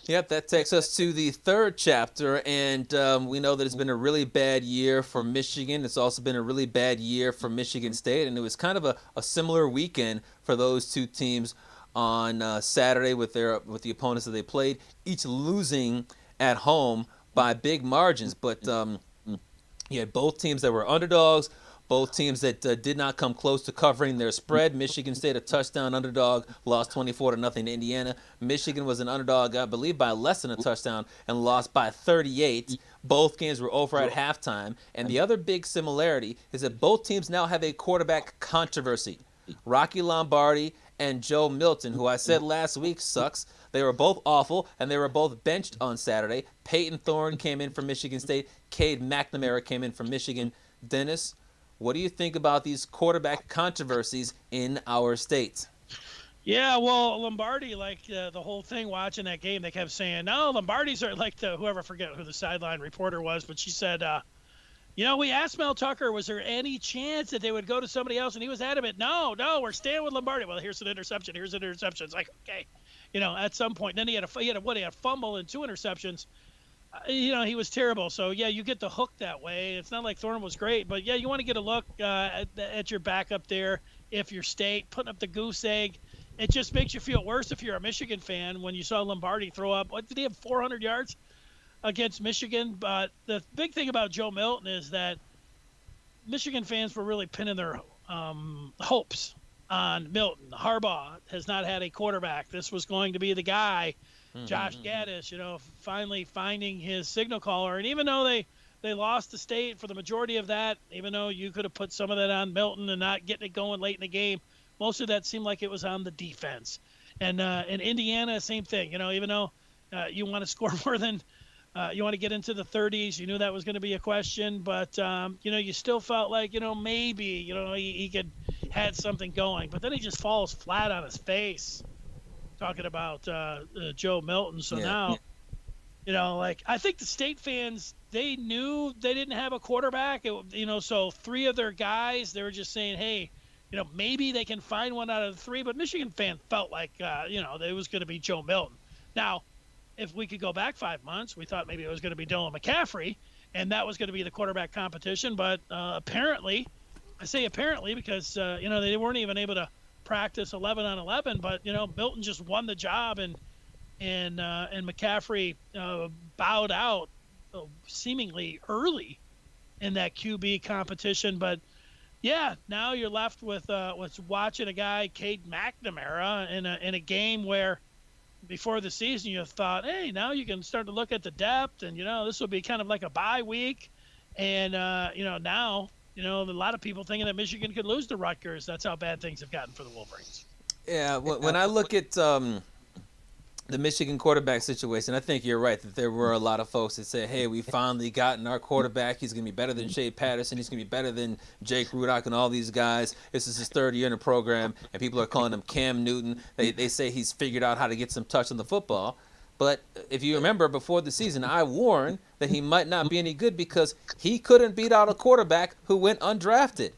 Yep, that takes us to the third chapter, and we know that it's been a really bad year for Michigan. It's also been a really bad year for Michigan State, and it was kind of a similar weekend for those two teams on Saturday with the opponents that they played, each losing at home by big margins. But you had both teams that were underdogs, both teams that did not come close to covering their spread. Michigan State, a touchdown underdog, lost 24-0 to Indiana. Michigan was an underdog, I believe, by less than a touchdown and lost by 38. Both games were over at halftime. And the other big similarity is that both teams now have a quarterback controversy. Rocky Lombardi and Joe Milton, who I said last week sucks. They were both awful, and they were both benched on Saturday. Peyton Thorne came in from Michigan State. Cade McNamara came in from Michigan. Dennis, what do you think about these quarterback controversies in our state? Yeah, well, Lombardi, like the whole thing watching that game, they kept saying, no, Lombardi's are like whoever, forget who the sideline reporter was, but she said, we asked Mel Tucker, was there any chance that they would go to somebody else? And he was adamant, no, we're staying with Lombardi. Well, here's an interception. It's like, okay, at some point. Then he had a fumble and 2 interceptions. He was terrible. So, yeah, you get the hook that way. It's not like Thorne was great. But, yeah, you want to get a look at your backup there if you're State, putting up the goose egg. It just makes you feel worse if you're a Michigan fan when you saw Lombardi throw up. What did he have, 400 yards against Michigan? But the big thing about Joe Milton is that Michigan fans were really pinning their hopes on Milton. Harbaugh has not had a quarterback. This was going to be the guy. Josh Gaddis, finally finding his signal caller. And even though they lost the State for the majority of that, even though you could have put some of that on Milton and not getting it going late in the game, most of that seemed like it was on the defense. And in Indiana, same thing. Even though you want to score more than you want to get into the 30s, you knew that was going to be a question. But, you still felt like, maybe, he could had something going. But then he just falls flat on his face. Talking about Joe Milton. So now, I think the State fans, they knew they didn't have a quarterback. So 3 of their guys, they were just saying, hey, maybe they can find one out of the 3. But Michigan fan felt like, it was going to be Joe Milton. Now, if we could go back 5 months, we thought maybe it was going to be Dylan McCaffrey, and that was going to be the quarterback competition. But apparently, I say apparently because, they weren't even able to practice 11 on 11, but Milton just won the job, and McCaffrey bowed out seemingly early in that QB competition. But yeah, now you're left with watching a guy, Cade McNamara, in a game where before the season you thought, hey, now you can start to look at the depth, and this will be kind of like a bye week, and now. A lot of people thinking that Michigan could lose to Rutgers. That's how bad things have gotten for the Wolverines. Yeah, when I look at the Michigan quarterback situation, I think you're right that there were a lot of folks that say, hey, we finally gotten our quarterback. He's going to be better than Shea Patterson. He's going to be better than Jake Rudock and all these guys. This is his 3rd year in the program, and people are calling him Cam Newton. They say he's figured out how to get some touch on the football. But if you remember, before the season, I warned that he might not be any good because he couldn't beat out a quarterback who went undrafted.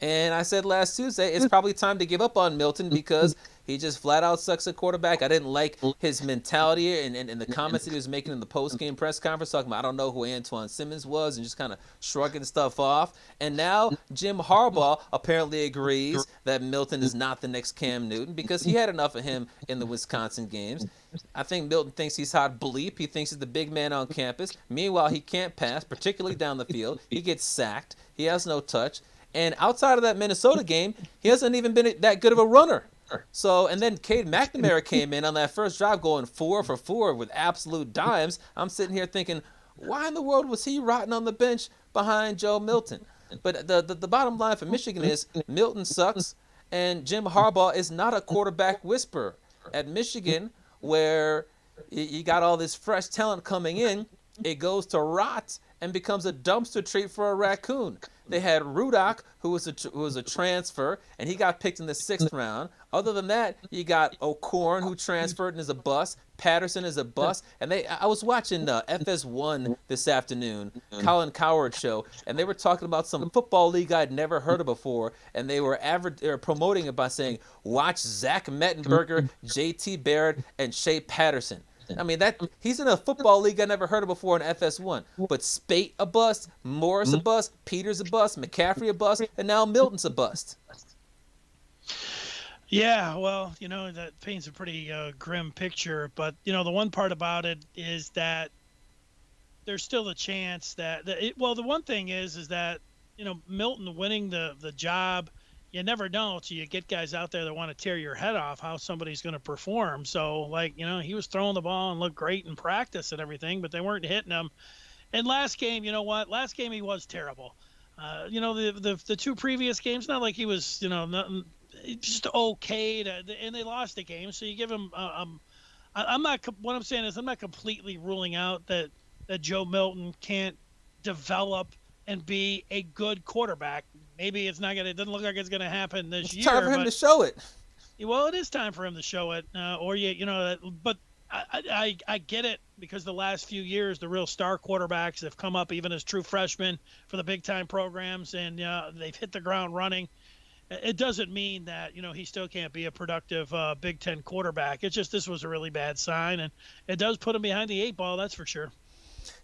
And I said last Tuesday, it's probably time to give up on Milton because he just flat out sucks at quarterback. I didn't like his mentality and the comments that he was making in the post-game press conference, talking about, I don't know who Antoine Simmons was, and just kind of shrugging stuff off. And now Jim Harbaugh apparently agrees that Milton is not the next Cam Newton because he had enough of him in the Wisconsin games. I think Milton thinks he's hot bleep. He thinks he's the big man on campus. Meanwhile, he can't pass, particularly down the field. He gets sacked. He has no touch. And outside of that Minnesota game, he hasn't even been that good of a runner. So, and then Cade McNamara came in on that first drive going 4 for 4 with absolute dimes. I'm sitting here thinking, why in the world was he rotting on the bench behind Joe Milton? But the bottom line for Michigan is Milton sucks, and Jim Harbaugh is not a quarterback whisperer. At Michigan, where you got all this fresh talent coming in, it goes to rot and becomes a dumpster treat for a raccoon. They had Rudock, who was a transfer, and he got picked in the 6th round. Other than that, you got O'Korn, who transferred and is a bust. Patterson is a bust. And I was watching FS1 this afternoon, Colin Coward show, and they were talking about some football league I'd never heard of before, and they were promoting it by saying, watch Zach Mettenberger, J.T. Barrett, and Shea Patterson. I mean, he's in a football league I never heard of before in FS1. But Spate a bust, Morris a bust, Peters a bust, McCaffrey a bust, and now Milton's a bust. Yeah, well, that paints a pretty grim picture. But, the one part about it is that there's still a chance that the one thing is that, Milton winning the job, you never know until you get guys out there that want to tear your head off how somebody's going to perform. So, he was throwing the ball and looked great in practice and everything, but they weren't hitting him. And last game, you know what? Last game he was terrible. The 2 previous games, not like he was, nothing, just okay. And they lost the game, so you give him. What I'm saying is I'm not completely ruling out that Joe Milton can't develop and be a good quarterback. Maybe it doesn't look like it's going to happen this year. It's time for him to show it. Well, it is time for him to show it, but I get it because the last few years, the real star quarterbacks have come up even as true freshmen for the big time programs, and they've hit the ground running. It doesn't mean that he still can't be a productive Big Ten quarterback. It's just this was a really bad sign, and it does put him behind the 8 ball. That's for sure.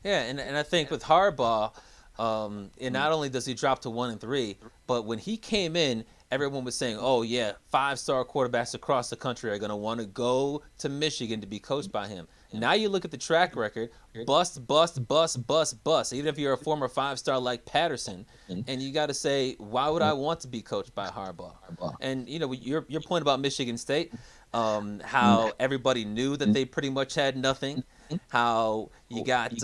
Yeah, and I think with Harbaugh, and not only does he drop to 1-3, but when he came in, everyone was saying, "Oh yeah, 5-star quarterbacks across the country are going to want to go to Michigan to be coached by him." Now you look at the track record: bust, bust, bust, bust, bust. Even if you're a former 5-star like Patterson, and you got to say, "Why would I want to be coached by Harbaugh?" And your point about Michigan State, how everybody knew that they pretty much had nothing. How you got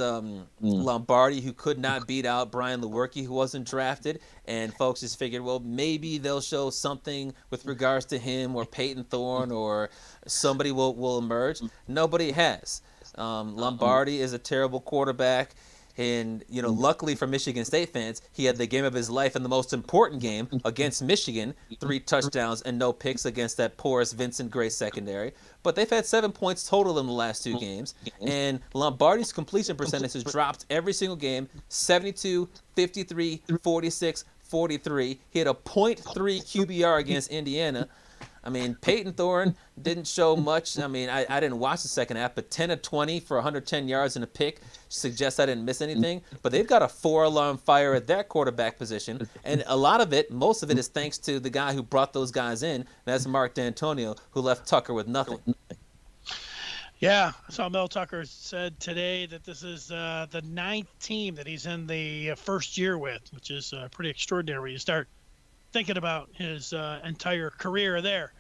Lombardi, who could not beat out Brian Lewerke, who wasn't drafted, and folks just figured, well, maybe they'll show something with regards to him or Peyton Thorne or somebody will emerge. Nobody has. Lombardi is a terrible quarterback. And, luckily for Michigan State fans, he had the game of his life in the most important game against Michigan, 3 touchdowns and no picks against that porous Vincent Gray secondary. But they've had 7 points total in the last 2 games. And Lombardi's completion percentage has dropped every single game, 72, 53, 46, 43. He had a .3 QBR against Indiana. I mean, Peyton Thorne didn't show much. I mean, I didn't watch the second half, but 10 of 20 for 110 yards and a pick suggests I didn't miss anything. But they've got a 4-alarm fire at that quarterback position, and most of it is thanks to the guy who brought those guys in. That's Mark D'Antonio, who left Tucker with nothing. Yeah, I saw Mel Tucker said today that this is the 9th team that he's in the first year with, which is pretty extraordinary when you start thinking about his entire career there.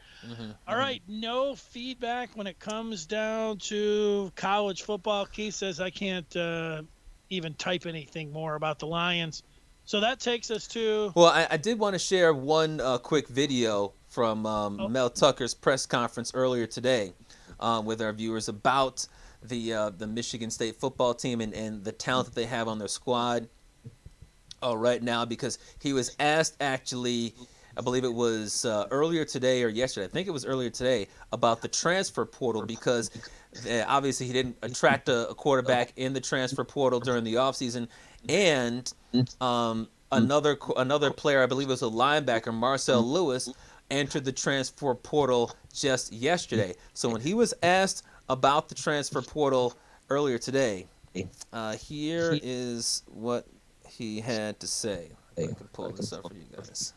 All right, no feedback when it comes down to college football. Keith says I can't even type anything more about the Lions. So that takes us to... Well, I did want to share one quick video from Mel Tucker's press conference earlier today with our viewers about the Michigan State football team and the talent that they have on their squad right now, because he was asked, actually, I believe it was earlier today or yesterday, I think it was earlier today, about the transfer portal, because obviously he didn't attract a quarterback in the transfer portal during the offseason, and another player, I believe it was a linebacker, Marcel Lewis, entered the transfer portal just yesterday. So when he was asked about the transfer portal earlier today, here is what he had to say. I can pull this up for you guys.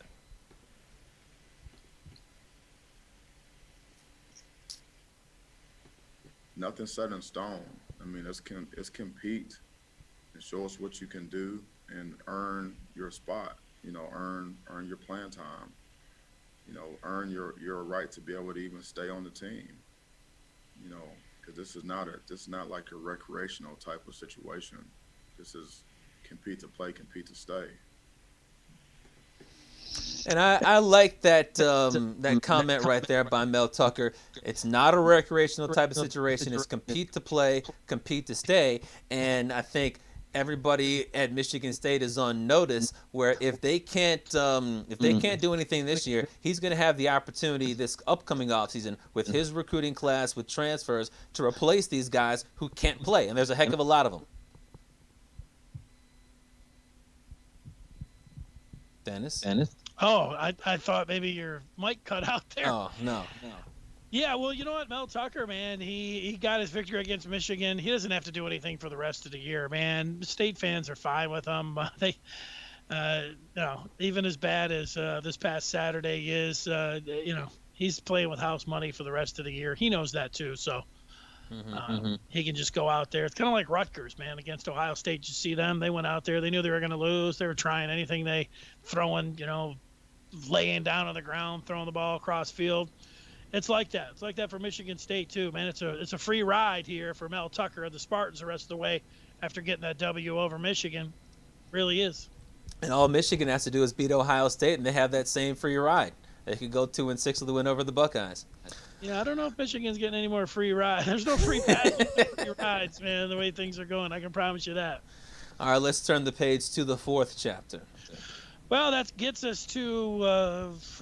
Nothing's set in stone. I mean, it's compete and show us what you can do and earn your spot. Earn your playing time. Earn your right to be able to even stay on the team. Because this is not like a recreational type of situation. This is compete to play, compete to stay. And I like that that comment right there by Mel Tucker. It's not a recreational type of situation. It's compete to play, compete to stay. And I think everybody at Michigan State is on notice where if they can't do anything this year, he's going to have the opportunity this upcoming offseason with his recruiting class, with transfers, to replace these guys who can't play. And there's a heck of a lot of them. Dennis? Oh, I thought maybe your mic cut out there. Oh, no. Yeah, well, you know what, Mel Tucker, man, he got his victory against Michigan. He doesn't have to do anything for the rest of the year, man. State fans are fine with him. They, even as bad as this past Saturday is, he's playing with house money for the rest of the year. He knows that too, so he can just go out there. It's kind of like Rutgers, man, against Ohio State. You see them? They went out there. They knew they were going to lose. They were trying anything. They throwing, laying down on the ground, throwing the ball across field. It's like that. It's like that for Michigan State too, man. It's a free ride here for Mel Tucker and the Spartans the rest of the way after getting that W over Michigan. Really is. And all Michigan has to do is beat Ohio State, and they have that same free ride. They could go 2-6 with the win over the Buckeyes. Yeah, I don't know if Michigan's getting any more free rides. There's no free passes, free rides, man, the way things are going. I can promise you that. All right, let's turn the page to the 4th chapter. Well, that gets us to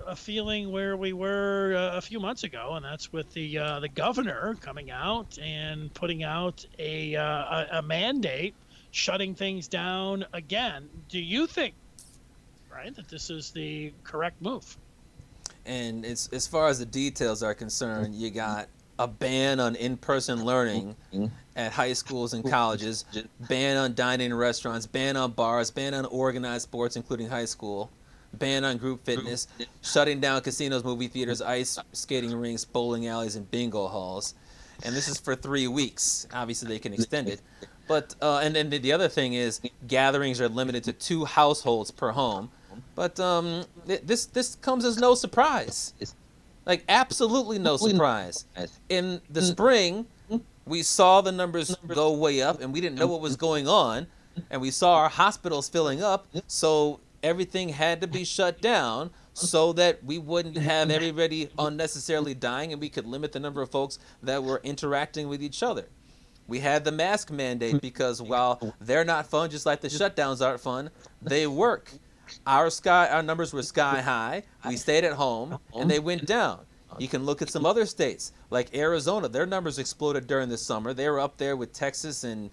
a feeling where we were a few months ago, and that's with the governor coming out and putting out a mandate, shutting things down again. Do you think, Brian, that this is the correct move? And as far as the details are concerned, you got a ban on in-person learning at high schools and colleges, ban on dining in restaurants, ban on bars, ban on organized sports, including high school, ban on group fitness, shutting down casinos, movie theaters, ice skating rinks, bowling alleys, and bingo halls. And this is for 3 weeks. Obviously, they can extend it. But and then the other thing is gatherings are limited to 2 households per home. But this comes as no surprise. Like, absolutely no surprise. In the spring, we saw the numbers go way up, and we didn't know what was going on. And we saw our hospitals filling up, so everything had to be shut down so that we wouldn't have everybody unnecessarily dying, and we could limit the number of folks that were interacting with each other. We had the mask mandate because while they're not fun, just like the shutdowns aren't fun, they work. Our numbers were sky high. We stayed at home, and they went down. You can look at some other states, like Arizona. Their numbers exploded during the summer. They were up there with Texas and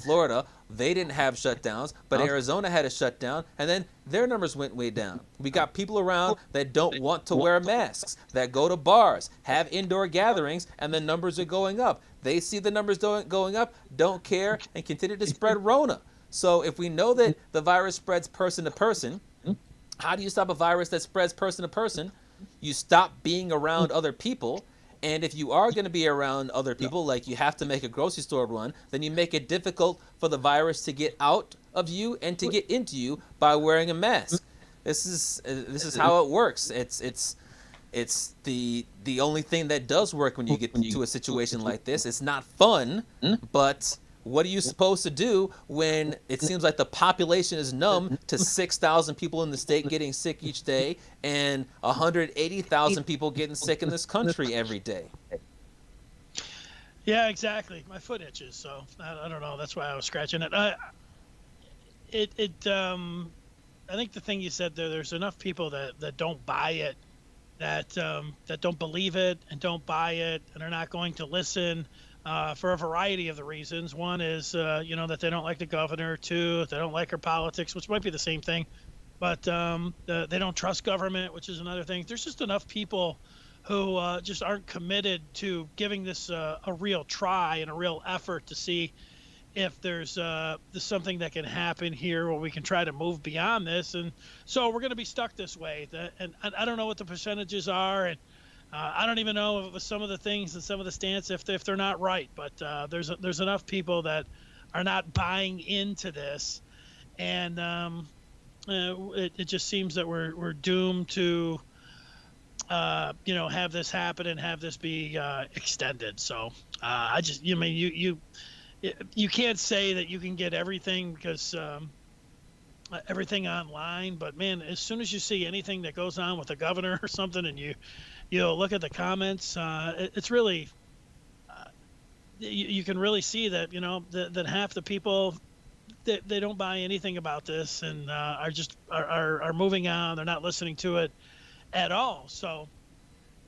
Florida. They didn't have shutdowns, but Arizona had a shutdown, and then their numbers went way down. We got people around that don't want to wear masks, that go to bars, have indoor gatherings, and the numbers are going up. They see the numbers going up, don't care, and continue to spread Rona. So if we know that the virus spreads person to person, how do you stop a virus that spreads person to person? You stop being around other people. And if you are going to be around other people, like you have to make a grocery store run, then you make it difficult for the virus to get out of you and to get into you by wearing a mask. This is how it works. It's the only thing that does work when you get into a situation like this. It's not fun, but what are you supposed to do when it seems like the population is numb to 6,000 people in the state getting sick each day and 180,000 people getting sick in this country every day? Yeah, exactly. My foot itches, so I don't know. That's why I was scratching it. I think the thing you said there's enough people that don't buy it, that don't believe it and don't buy it and are not going to listen. For a variety of the reasons. One is, that they don't like the governor. 2, they don't like her politics, which might be the same thing. But they don't trust government, which is another thing. There's just enough people who just aren't committed to giving this a real try and a real effort to see if there's something that can happen here where we can try to move beyond this. And so we're going to be stuck this way. And I don't know what the percentages are, and I don't even know some of the things and some of the stance if they're not right, but there's enough people that are not buying into this, and it just seems that we're doomed to have this happen and have this be extended. So you can't say that you can get everything because everything online, but man, as soon as you see anything that goes on with the governor or something, and you look at the comments, it's really you can really see that that half the people they don't buy anything about this and are moving on. They're not listening to it at all. So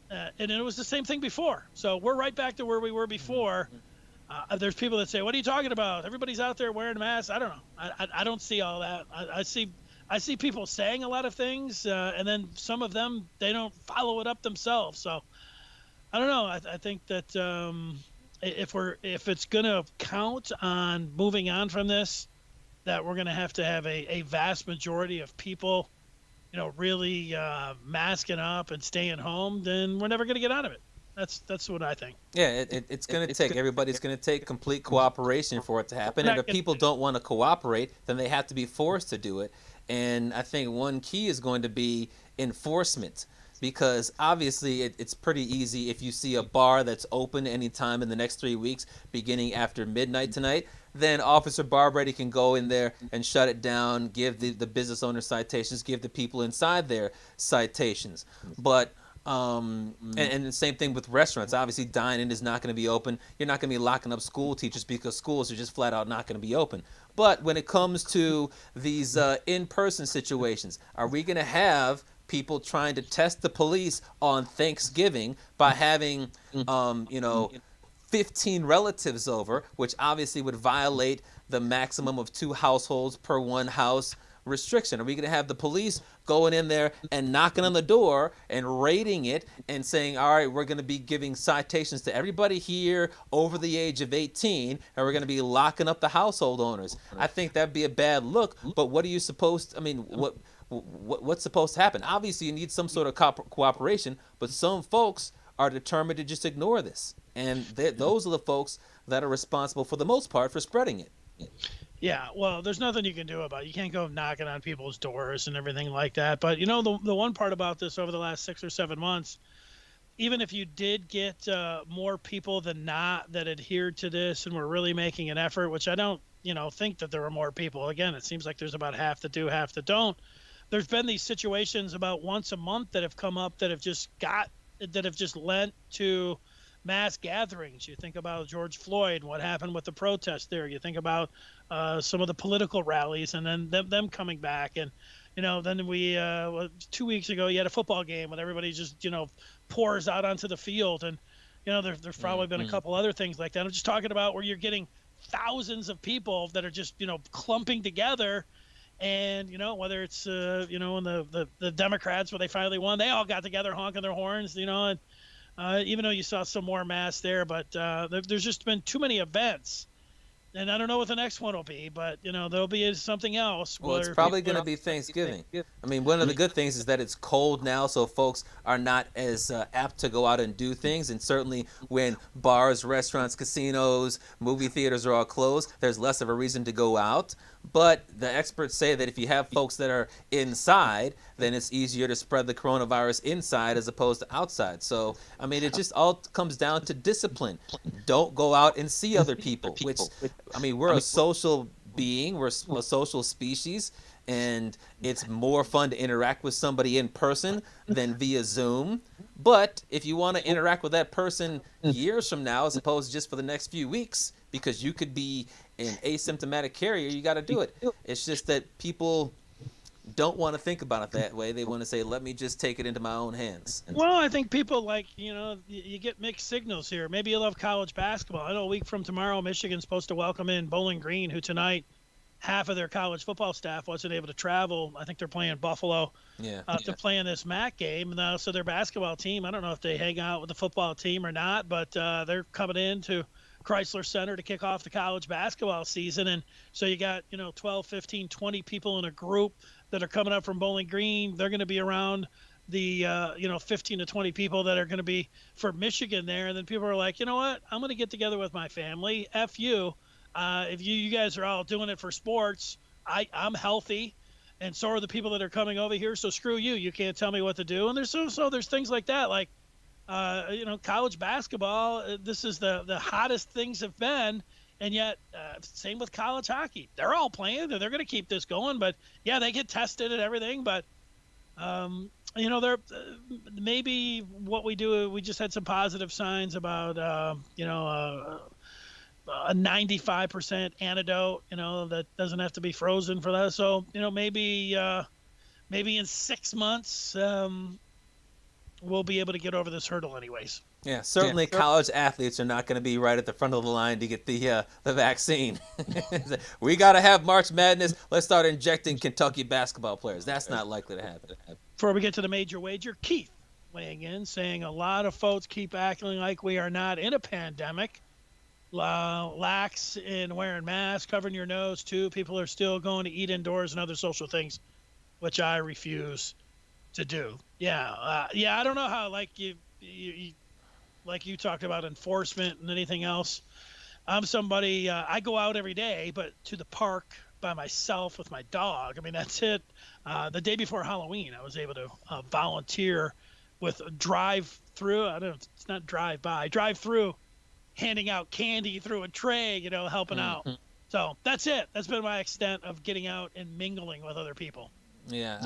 and it was the same thing before. So we're right back to where we were before. There's people that say, "What are you talking about? Everybody's out there wearing masks." I don't know. I don't see all that. I see people saying a lot of things, and then some of them they don't follow it up themselves. So I don't know. I think that if it's gonna count on moving on from this, that we're gonna have to have a vast majority of people, really masking up and staying home. Then we're never gonna get out of it. That's what I think. Yeah, it's going to take everybody's going to take complete cooperation for it to happen. And if people don't want to cooperate, then they have to be forced to do it. And I think one key is going to be enforcement, because obviously it's pretty easy if you see a bar that's open anytime in the next 3 weeks, beginning after midnight tonight, then Officer Barbrady can go in there and shut it down, give the business owner citations, give the people inside there citations. But and the same thing with restaurants. Obviously, dine-in is not going to be open. You're not going to be locking up school teachers because schools are just flat out not going to be open. But when it comes to these in-person situations, are we going to have people trying to test the police on Thanksgiving by having, 15 relatives over, which obviously would violate the maximum of 2 households per one house restriction? Are we going to have the police going in there and knocking on the door and raiding it and saying, all right, we're going to be giving citations to everybody here over the age of 18, and we're going to be locking up the household owners? I think that'd be a bad look. But what are you supposed? I mean, what's supposed to happen? Obviously, you need some sort of cooperation, but some folks are determined to just ignore this, and those are the folks that are responsible for the most part for spreading it. Yeah, well, there's nothing you can do about it. You can't go knocking on people's doors and everything like that. But, the one part about this over the last 6 or 7 months, even if you did get more people than not that adhered to this and were really making an effort, which I don't, think that there were more people. Again, it seems like there's about half that do, half that don't. There's been these situations about once a month that have come up that have just lent to mass gatherings. You think about George Floyd and what happened with the protest there. You think about some of the political rallies and then them coming back. And, then we 2 weeks ago, you had a football game when everybody just, pours out onto the field. And, there's probably been a couple other things like that. I'm just talking about where you're getting thousands of people that are just, clumping together. And, whether it's, when the Democrats, where they finally won, they all got together honking their horns, and even though you saw some more mass there, but there's just been too many events. And I don't know what the next one will be, but, there'll be something else. Well, it's probably going to be Thanksgiving. I mean, one of the good things is that it's cold now, so folks are not as apt to go out and do things. And certainly when bars, restaurants, casinos, movie theaters are all closed, there's less of a reason to go out. But the experts say that if you have folks that are inside, then it's easier to spread the coronavirus inside as opposed to outside. So, I mean, it just all comes down to discipline. Don't go out and see other people, which, I mean, we're a social being, we're a social species, and it's more fun to interact with somebody in person than via Zoom. But if you want to interact with that person years from now, as opposed to just for the next few weeks, because you could be an asymptomatic carrier, you got to do it. It's just that people don't want to think about it that way. They want to say, let me just take it into my own hands. Well, I think people you get mixed signals here. Maybe you love college basketball. I know a week from tomorrow, Michigan's supposed to welcome in Bowling Green, who tonight half of their college football staff wasn't able to travel. I think they're playing Buffalo to play in this MAC game. And so their basketball team, I don't know if they hang out with the football team or not, but they're coming in to Chrysler Center to kick off the college basketball season. And so you got, 12, 15, 20 people in a group that are coming up from Bowling Green. They're going to be around the, 15 to 20 people that are going to be for Michigan there. And then people are like, you know what? I'm going to get together with my family. F you. If you guys are all doing it for sports, I'm healthy. And so are the people that are coming over here. So screw you. You can't tell me what to do. And there's things like that. Like, college basketball, this is the hottest things have been. And yet, same with college hockey. They're all playing, and they're going to keep this going. But, yeah, they get tested and everything. But, they're maybe what we do, we just had some positive signs about, a 95% antidote, that doesn't have to be frozen for that. So, maybe in 6 months we'll be able to get over this hurdle anyways. Yeah, certainly college athletes are not going to be right at the front of the line to get the vaccine. We got to have March Madness. Let's start injecting Kentucky basketball players. That's not likely to happen. Before we get to the major wager, Keith weighing in, saying a lot of folks keep acting like we are not in a pandemic. Lax in wearing masks, covering your nose too. People are still going to eat indoors and other social things, which I refuse to do. I don't know how, like you talked about enforcement and anything else. I'm somebody, I go out every day, but to the park by myself with my dog. I mean, that's it. The day before Halloween, I was able to volunteer with a drive-through. It's not drive-by. Drive-through, handing out candy through a tray, helping out. So that's it. That's been my extent of getting out and mingling with other people. Yeah,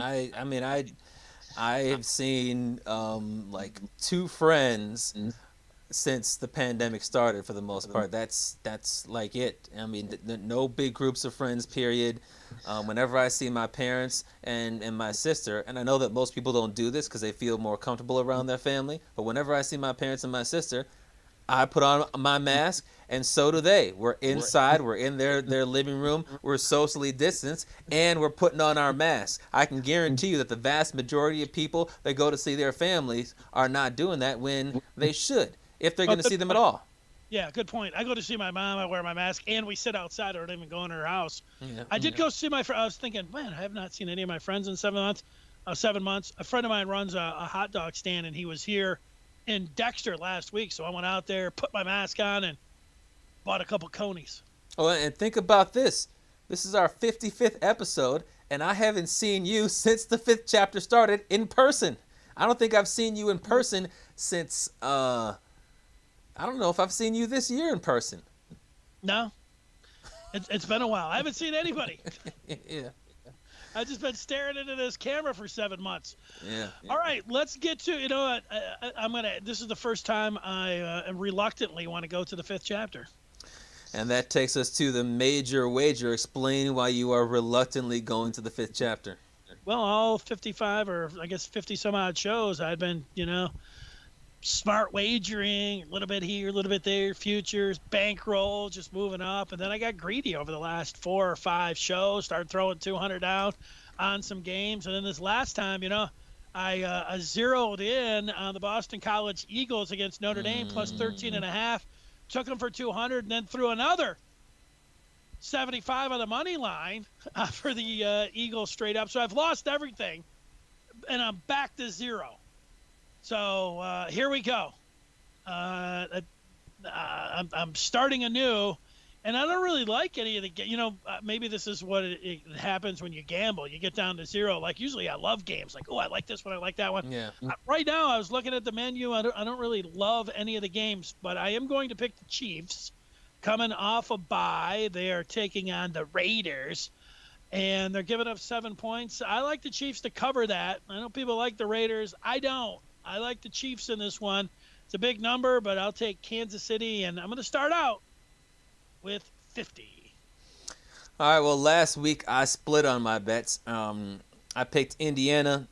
I have seen like two friends since the pandemic started for the most part. That's like it. I mean, no big groups of friends, period. Whenever I see my parents and my sister, and I know that most people don't do this because they feel more comfortable around their family, but whenever I see my parents and my sister, I put on my mask, and so do they. We're inside. We're in their living room. We're socially distanced, and we're putting on our masks. I can guarantee you that the vast majority of people that go to see their families are not doing that when they should, if they're going to see them at all. Yeah, good point. I go to see my mom. I wear my mask, and we sit outside. I don't even go in her house. Yeah. I did go see my friend. I was thinking, man, I have not seen any of my friends in 7 months. 7 months. A friend of mine runs a hot dog stand, and he was here in Dexter last week, so I went out there, put my mask on, and bought a couple conies. Oh, and think about this. This is our 55th episode, and I haven't seen you since the 5th chapter started in person. I don't think I've seen you in person since, I don't know if I've seen you this year in person. No. It's been a while. I haven't seen anybody. Yeah. I've just been staring into this camera for 7 months. Yeah. All right, let's get to, you know what, this is the first time I reluctantly want to go to the 5th chapter. And that takes us to the major wager. Explain why you are reluctantly going to the 5th chapter. Well, all 55 or I guess 50 some odd shows, I've been, smart wagering, a little bit here, a little bit there, futures, bankroll, just moving up. And then I got greedy over the last 4 or 5 shows, started throwing 200 down on some games. And then this last time, I zeroed in on the Boston College Eagles against Notre Dame plus 13.5, took them for 200, and then threw another 75 on the money line for the Eagles straight up. So I've lost everything, and I'm back to zero. So here we go. I'm starting anew, and I don't really like any of the. Maybe this is what it happens when you gamble. You get down to zero. Like usually, I love games. Like, oh, I like this one. I like that one. Yeah. Right now, I was looking at the menu. I don't really love any of the games, but I am going to pick the Chiefs, coming off a bye. They are taking on the Raiders, and they're giving up 7 points. I like the Chiefs to cover that. I know people like the Raiders. I don't. I like the Chiefs in this one. It's a big number, but I'll take Kansas City, and I'm going to start out with 50. All right, well, last week I split on my bets. I picked Indiana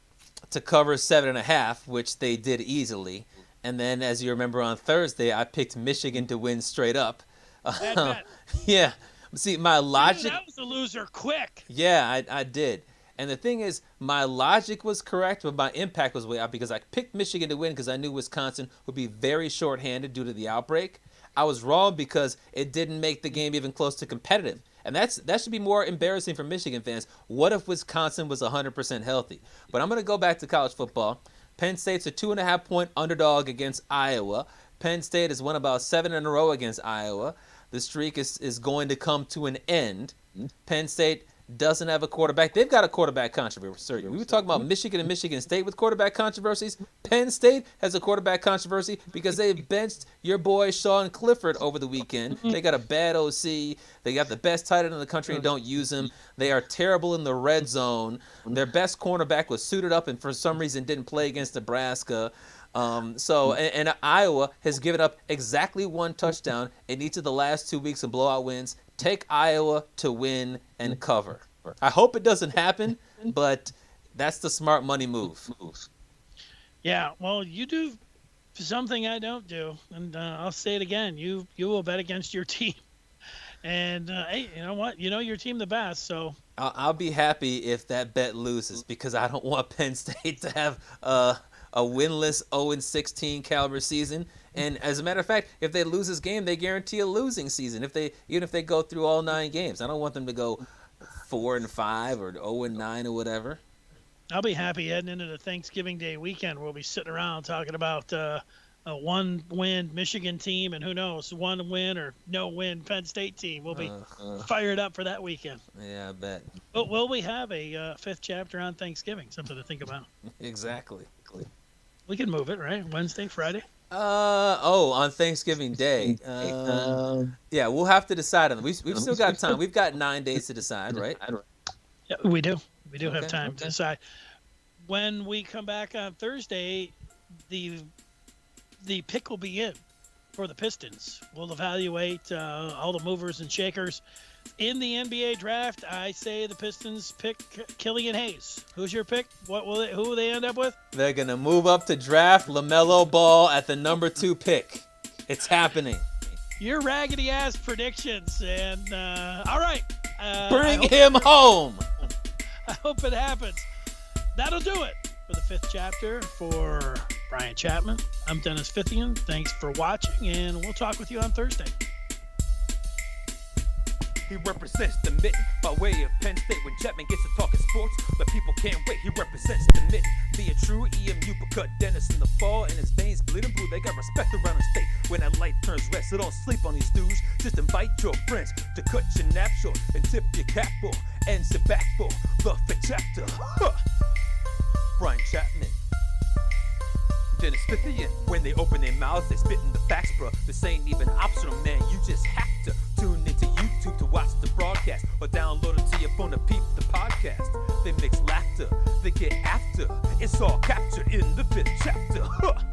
to cover 7.5, which they did easily. And then, as you remember, on Thursday, I picked Michigan to win straight up. Bad bet. Yeah. See, my logic... Dude, that was a loser quick. Yeah, I did. And the thing is, my logic was correct, but my impact was way out because I picked Michigan to win because I knew Wisconsin would be very shorthanded due to the outbreak. I was wrong because it didn't make the game even close to competitive. And that should be more embarrassing for Michigan fans. What if Wisconsin was 100% healthy? But I'm going to go back to college football. Penn State's a 2.5-point underdog against Iowa. Penn State has won about 7 in a row against Iowa. The streak is going to come to an end. Penn State doesn't have a quarterback. They've got a quarterback controversy. We were talking about Michigan and Michigan State with quarterback controversies. Penn State has a quarterback controversy because they benched your boy Sean Clifford over the weekend. They got a bad OC. They got the best tight end in the country and don't use him. They are terrible in the red zone. Their best cornerback was suited up and for some reason didn't play against Nebraska. And Iowa has given up exactly 1 touchdown in each of the last 2 weeks of blowout wins. Take Iowa to win and cover. I hope it doesn't happen, but that's the smart money move. Yeah, well, you do something I don't do, and I'll say it again. You will bet against your team. And, hey, you know what? You know your team the best, so. I'll be happy if that bet loses because I don't want Penn State to have a winless 0-16 caliber season. And as a matter of fact, if they lose this game, they guarantee a losing season. Even if they go through all 9 games, I don't want them to go 4-5 or 0-9 or whatever. I'll be happy heading into the Thanksgiving Day weekend. We'll be sitting around talking about a 1-win Michigan team, and who knows, 1 win or no win Penn State team. We'll be fired up for that weekend. Yeah, I bet. But will we have a 5th chapter on Thanksgiving? Something to think about. Exactly. We can move it, right? Wednesday, Friday. On Thanksgiving Day. Yeah, we'll have to decide on it. We've still got time. We've got 9 days to decide, right? Yeah, we do. We do have time to decide. When we come back on Thursday, the pick will be in. for the Pistons. We'll evaluate all the movers and shakers in the NBA draft. I say the Pistons pick Killian Hayes. Who's your pick? Who will they end up with? They're going to move up to draft LaMelo Ball at the number 2 pick. It's happening. Your raggedy ass predictions. And all right. Bring him home. I hope it happens. That'll do it for the 5th chapter. For Brian Chapman, I'm Dennis Fithian. Thanks for watching, and we'll talk with you on Thursday. He represents the Mitten by way of Penn State. When Chapman gets to talking sports, the people can't wait. He represents the Mitten, be a true EMU, but cut Dennis in the fall, and his veins bleeding blue. They got respect around the state. When that light turns red, so don't sleep on these dudes. Just invite your friends to cut your nap short and tip your cap for and sit back for the 5th chapter. Brian Chapman, Dennis Fithian. When they open their mouths, they spitting the facts, bro. This ain't even optional, man. You just have to tune into YouTube to watch the broadcast, or download it to your phone to peep the podcast. They mix laughter, they get after. It's all captured in the 5th chapter.